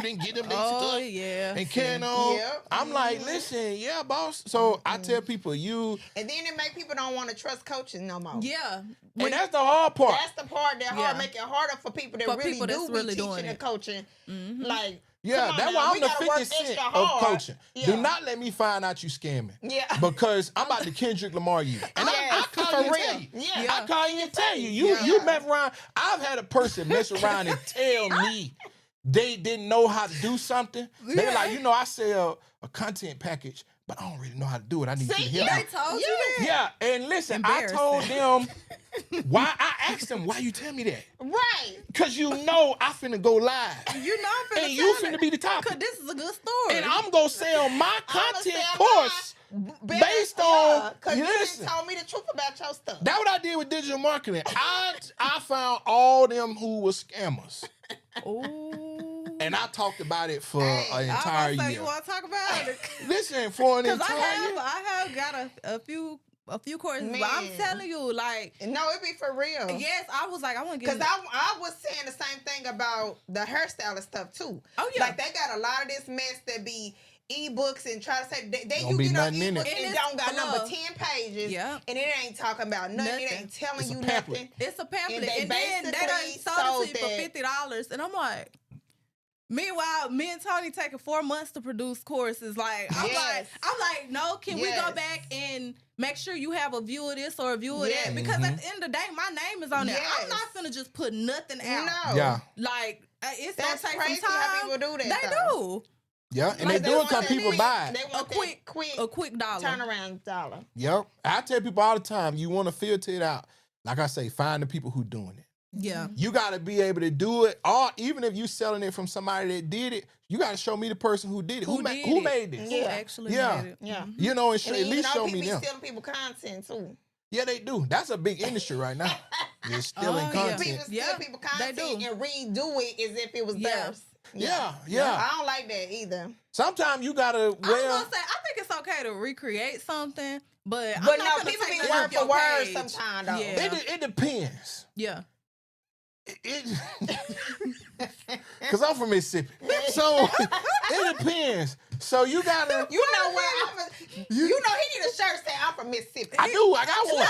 didn't get them their Oh stuff yeah. and carrying on. Yep. I'm like, listen, yeah, boss. So I tell people And then it make people don't want to trust coaches no more. Yeah. and that's the hard part. That's the part. hard, Yeah. make it harder for people that For really people that's do be really teaching doing and it. coaching. Like, Yeah, come on that's now, why we I'm the gotta work 50 Cent extra of hard. coaching. Yeah. Do not let me find out you scamming. Yeah. Because I'm about to Kendrick Lamar you. And I Yes, call for you and real. tell you. Yeah. I call you and tell you. Yeah. You mess around. I've had a person mess around and tell me they didn't know how to do something. They like, I sell a content package, but I don't really know how to do it. I need you to help They me. told you that? Yeah, and listen, I told them I asked them, why you tell me that? Right. Because you know I finna go live. You know I'm finna And you tell finna it. be the topic. Cause this is a good story. And I'm gonna sell my content sell course based on. because you Listen, didn't told me the truth about your stuff. that's what I did with digital marketing. I found all them who were scammers, Ooh. and I talked about it for Hey, an I entire was gonna say, year. you want to talk about it? Listen, for an Because entire year. I have got a few courses, but I'm Man. telling you, like, No, it be for real. yes, I was like, I want to get. Because I was saying the same thing about the hairstylist stuff too. Oh, yeah. Like they got a lot of this mess that be ebooks and try to say they Don't you be get on nothing in it. ebooks and And don't got it's number full of- 10 pages. Yeah. And it ain't talking about nothing. It Nothing. ain't telling It's a you pamphlet. nothing. It's a pamphlet, And they and then they done basically sold it to sold you for $50, and I'm like. Meanwhile, me and Tony taking 4 months to produce courses. Like Yes. I'm like, no, can we go Yes. back and make sure you have a view of this or a view of Yes. that? Because at the end of the day, my name is on there. I'm Yes. not finna just put nothing out. No. Yeah, Like it's That's gonna take crazy some time. how people do that. They though. do yeah, and Like, they do it want because that people quick- buy it. They want A quick- quick a quick dollar. turnaround dollar. Yep, I tell people all the time, you want to filter it out. Like I say, find the people who doing it. Yeah. You got to be able to do it, or even if you selling it from somebody that did it, you got to show me the person who did it. Who did who it? made this? Who Yeah. actually Yeah. made it? Yeah. Mhm. You know, and And at then, least show people me be them. stealing people content too. Yeah, they do. That's a big industry right now. They're stealing Oh, yeah. content. People steal Yeah, people they content do. and redo it as if it was Yeah. theirs. Yeah. I don't like that either. Sometimes you gotta I was well. gonna say, I think it's okay to recreate something, but I'm But not no, gonna people take be that word off for your word page. sometimes though. Yeah. It depends. Yeah. Because I'm from Mississippi, so it depends. So you gotta. You know what? You know he need a shirt saying I'm from Mississippi. I do. I got one.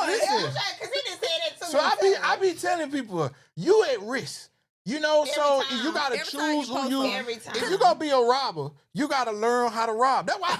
Listen. Because he didn't say that to So me. I be telling people, you at risk. You know, so Every time. you gotta Every time you choose who post you. something. Every time. If you gonna be a robber, you gotta learn how to rob. That's why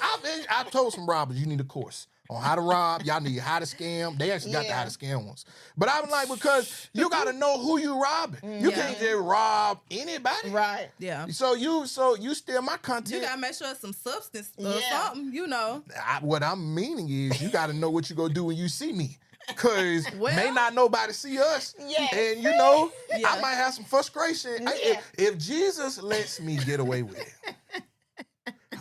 I told some robbers you need a course on how to rob. Y'all need how to scam. They actually got the Yeah. how to scam ones. But I'm like, because you gotta know who you robbing. You Yeah. can't just rob anybody. Right. Yeah. So you steal my content. You gotta make sure it's some substance or Yeah. something, you know. What I'm meaning is you got to know what you gonna do when you see me. Cause Well- may not nobody see us, Yes. and you know Yeah. I might have some frustration. Yeah. If Jesus lets me get away with it,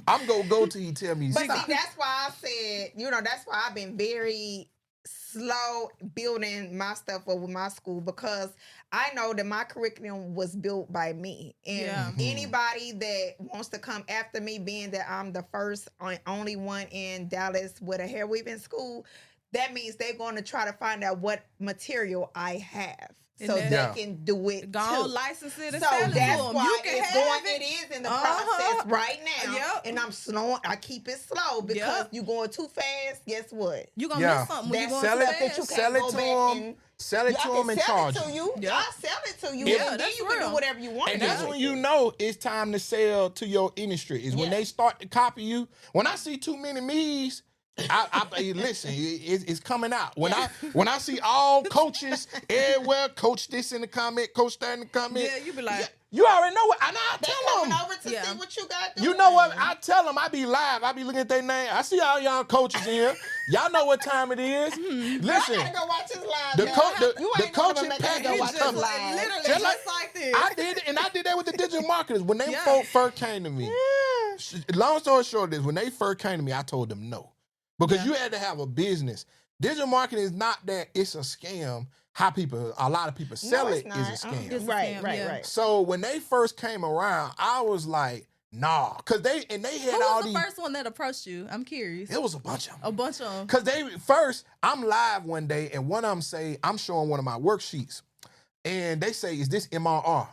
I'm gonna go till he tell me But stop. see, that's why I said, that's why I've been very slow building my stuff up with my school, because I know that my curriculum was built by me. And Yeah. anybody that wants to come after me, being that I'm the first and only one in Dallas with a hair weaving school, that means they're going to try to find out what material I have. And So then- they Yeah. can do it Go too. on, license it and So sell it to that's them. why You can it's have going. it. It is in the Uh-huh. process right now, Yep. and I'm slow. I keep it slow because Yep. you going too fast. Guess what? You gonna Yeah. miss something when you That's go sell too it, that you fast. can't sell it go to back them, and- sell it I to can them, and sell charge it to them. you. Yeah. I sell it to you. Yeah, and then that's you can real. do whatever you want. And to that's do when with you it. know it's time to sell to your industry. Is when Yeah. they start to copy you. When I see too many me's, listen, it's coming out. When I see all coaches everywhere, coach this in the comment, coach that in the comment. Yeah, you be like, you already know what. And I They tell coming them. over to Yeah. see what you got. You know what? I tell them. I be live. I be looking at their name. I see all y'all coaches in here. Y'all know what time it is. I Listen, gotta go watch his live. The man. co- the- You the ain't gonna coaching make me go package watch is his coming. live. literally Just just like- like this. I did it, and I did that with the digital marketers. When they Yeah. folk first came to me, long story short is when they first came to me, I told them no. Because Yeah. you had to have a business. Digital marketing is not that it's a scam. A lot of people sell it's it is not. a scam. It's a Right, scam, right, yeah. right. So when they first came around, I was like, nah. Cause they had Who all was the these. first one that approached you? I'm curious. It was a bunch of them. A bunch of them. Cause I'm live one day and one of them say, I'm showing one of my worksheets. And they say, is this MRR?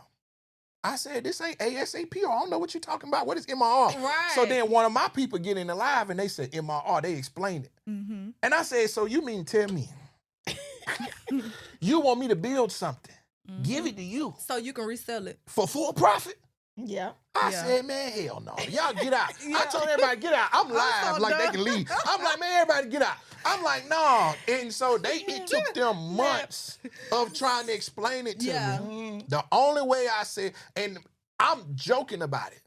I said, this ain't ASAP. I don't know what you're talking about. What is MRR? Right. So then one of my people get in the live and they said MRR. They explained it. Mm-hmm. And I said, so you mean tell me You want me to build something. Give it to you. So you can resell it. For full profit? Yeah. I said, man, hell no. Y'all get out. I told everybody, get out. I'm live so like they done. can leave. I'm like, man, everybody get out. I'm like, no. And so it took them months of trying to explain it to me. The only way I said, and I'm joking about it.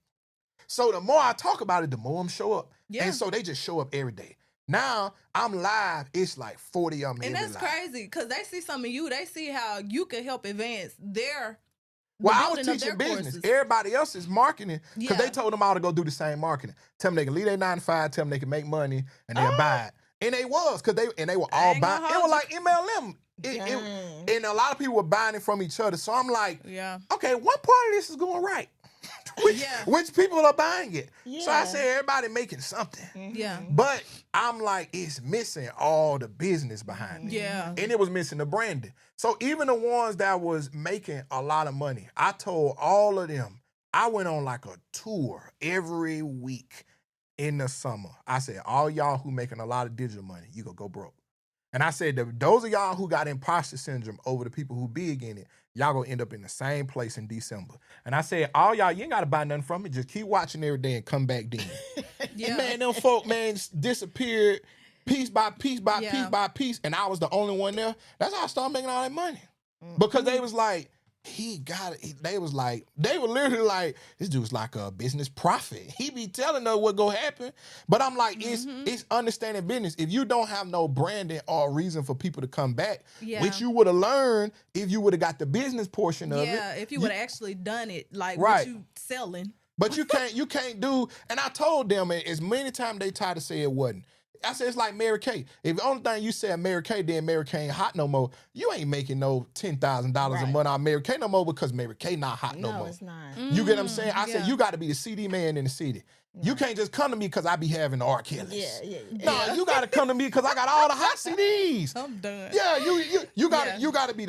So the more I talk about it, the more them show up. Yeah. And so they just show up every day. Now I'm live. It's like 40 of them And every that's live. crazy because they see some of you. They see how you can help advance their. Well, I was building of teaching their business. courses. Everybody else is marketing because Yeah. they told them all to go do the same marketing. Tell them they can leave their 9 to 5. Tell them they can make money and they'll buy it. And they was because they were all ain't buying. gonna It hold was you. like MLM. And a lot of people were buying it from each other. So I'm like, Yeah. okay, one part of this is going right. Which people are buying it. So I Yeah. said everybody making something. Yeah. But I'm like, it's missing all the business behind it. Yeah. And it was missing the branding. So even the ones that was making a lot of money, I told all of them, I went on like a tour every week in the summer. I said, all y'all who making a lot of digital money, you go broke. And I said, those of y'all who got imposter syndrome over the people who big in it, y'all gonna end up in the same place in December. And I said, all y'all, you ain't gotta buy nothing from me. Just keep watching every day and come back then. Yeah. And man, them folk, man, disappeared piece by piece by Yeah. piece by piece. And I was the only one there. That's how I started making all that money. Because they was like, he got it. They were literally like, this dude's like a business prophet. He be telling us what gonna happen. But I'm like, it's understanding business. If you don't have no branding or reason for people to come back, Yeah. which you would have learned if you would have got the business portion of it. Yeah. If you would have actually done it, like Right. what you selling. But you can't do, and I told them as many times they tried to say it wasn't. I said, it's like Mary Kay. If the only thing you said Mary Kay, then Mary Kay ain't hot no more, you ain't making no $10,000 a Right. month on Mary Kay no more because Mary Kay not hot no No, more. it's not. You get what I'm saying? I yeah. said, you got to be the CD man in the city. You can't just come to me because I be having the R. Kellys. Yeah. No, you got to come to me because I got all the hot CDs. I'm done. Yeah, you gotta be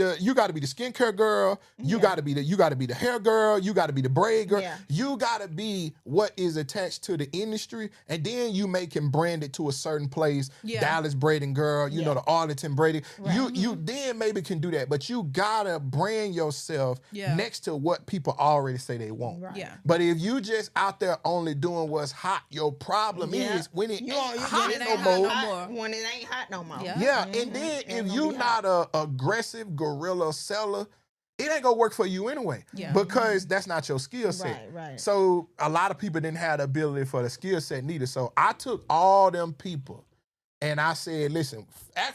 the skincare girl. You gotta be the hair girl. You gotta be the braid girl. Yeah. You gotta be what is attached to the industry, and then you make him brand it to a certain place. Yeah. Dallas braiding girl. You know the Arlington braiding. Right. You then maybe can do that, but you gotta brand yourself Yeah. next to what people already say they want. Right. Yeah. But if you just out there only doing what's hot, your problem Yeah. is when it You ain't ain't- hot when it no ain't hot more. no more. When it ain't hot no more. Yeah. Yeah, and then Ain't if gonna you be not a aggressive guerrilla seller, it ain't gonna work for you anyway. Yeah. Because that's not your skill set. Right. So a lot of people didn't have the ability for the skill set neither. So I took all them people and I said, listen,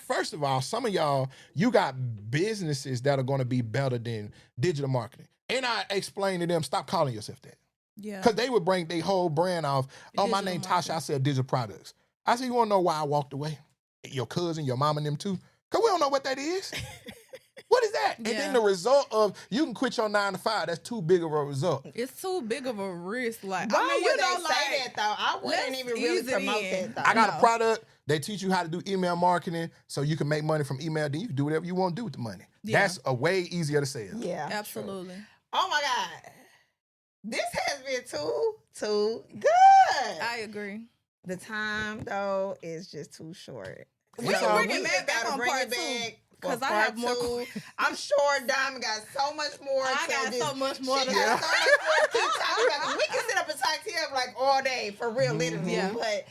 first of all, some of y'all, you got businesses that are gonna be better than digital marketing. And I explained to them, stop calling yourself that. Yeah. Because they would bring their whole brand off. Oh, my Digital name marketing. Tasha. I sell digital products. I said, you want to know why I walked away? Your cousin, your mom, and them too? Because we don't know what that is. What is that? And Yeah. then the result of you can quit your 9 to 5. That's too big of a result. It's too big of a risk. Like, Why I mean, would you know, they like, say that though? I wouldn't let's even really ease it promote in. that though. I got No. a product. They teach you how to do email marketing so you can make money from email. Then you can do whatever you want to do with the money. Yeah. That's a way easier to sell. Yeah. absolutely. Oh my God. This has been too good. I agree. The time though is just too short. We can bring it back gotta on bring part it back for 'cause I part have more two. I'm sure Diamond got so much more. I to got this. so much more She to got so much more to keep talking about. We can sit up and talk to him like all day for real, literally. Yeah. But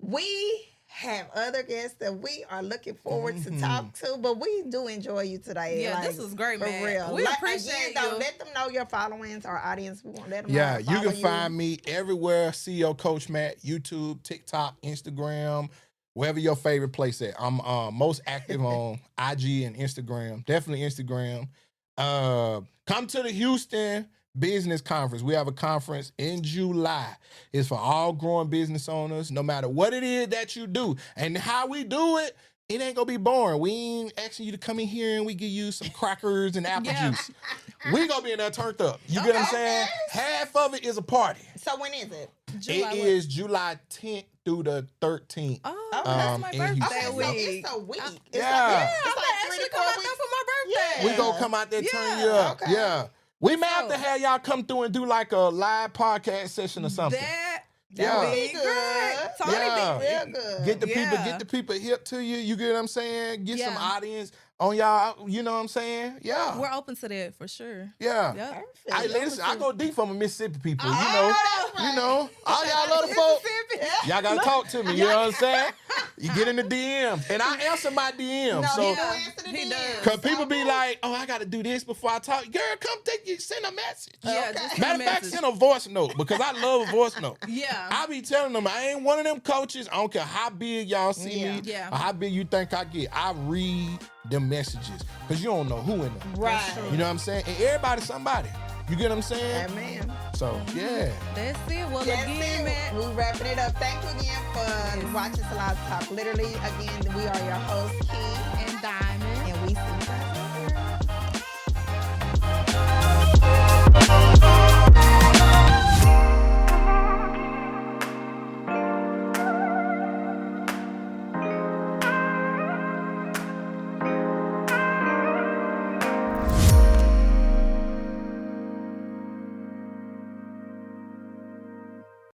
we have other guests that we are looking forward to talk to. But we do enjoy you today. Yeah, like, this was great, for man. real. We Like, appreciate again, though, you. let them know your followings, our audience. We won't let them Yeah, know. you Follow can find me everywhere. CEO Coach Matt, YouTube, TikTok, Instagram, wherever your favorite place at. I'm most active on IG and Instagram. Definitely Instagram. Come to the Houston Business Conference. We have a conference in July. It's for all growing business owners, no matter what it is that you do. And how we do it, it ain't gonna be boring. We ain't asking you to come in here and we give you some crackers and apple Yeah. juice. We gonna be in there turned up. You get what I'm saying? Half of it is a party. So when is it? July It what? is July 10th through the 13th. Oh, Okay. that's my in birthday Houston. Okay, so week. it's a week. It's Yeah. like, I'm it's gonna like actually 3 to come 4 out there weeks. for my birthday. We gonna come out there, turn you Yeah. up. Okay. Yeah. We may have to So- have y'all come through and do like a live podcast session or something. That Yeah. would be Good. great. Tony Yeah. Real good. Get the Yeah. people hip to you. You get what I'm saying? Get some Yeah. audience. on y'all. You know what I'm saying? Yeah. We're open to that for sure. Yeah. Yep. Perfect. I go deep for my Mississippi people. Oh, You that's right. know, all y'all other folks. Y'all gotta talk to me. You know what I'm saying? You get in the DMs, and I answer my DMs. No, so, he don't answer the he DMs. does. cause people be like, "Oh, I gotta do this before I talk." Girl, come send a message. Yeah, just Matter of fact, send a voice note because I love a voice note. Yeah. I be telling them I ain't one of them coaches. I don't care how big y'all see me Yeah. or how big you think I get. I read them messages because you don't know who in them. Right. You know what I'm saying? And everybody's somebody. You get what I'm saying? Amen. So yeah. That's it. Well, That's again, it. Matt. We're wrapping it up. Thank you again for watching Salon Talk Literally. Again, we are your hosts, Key And Diamond. and we see you guys.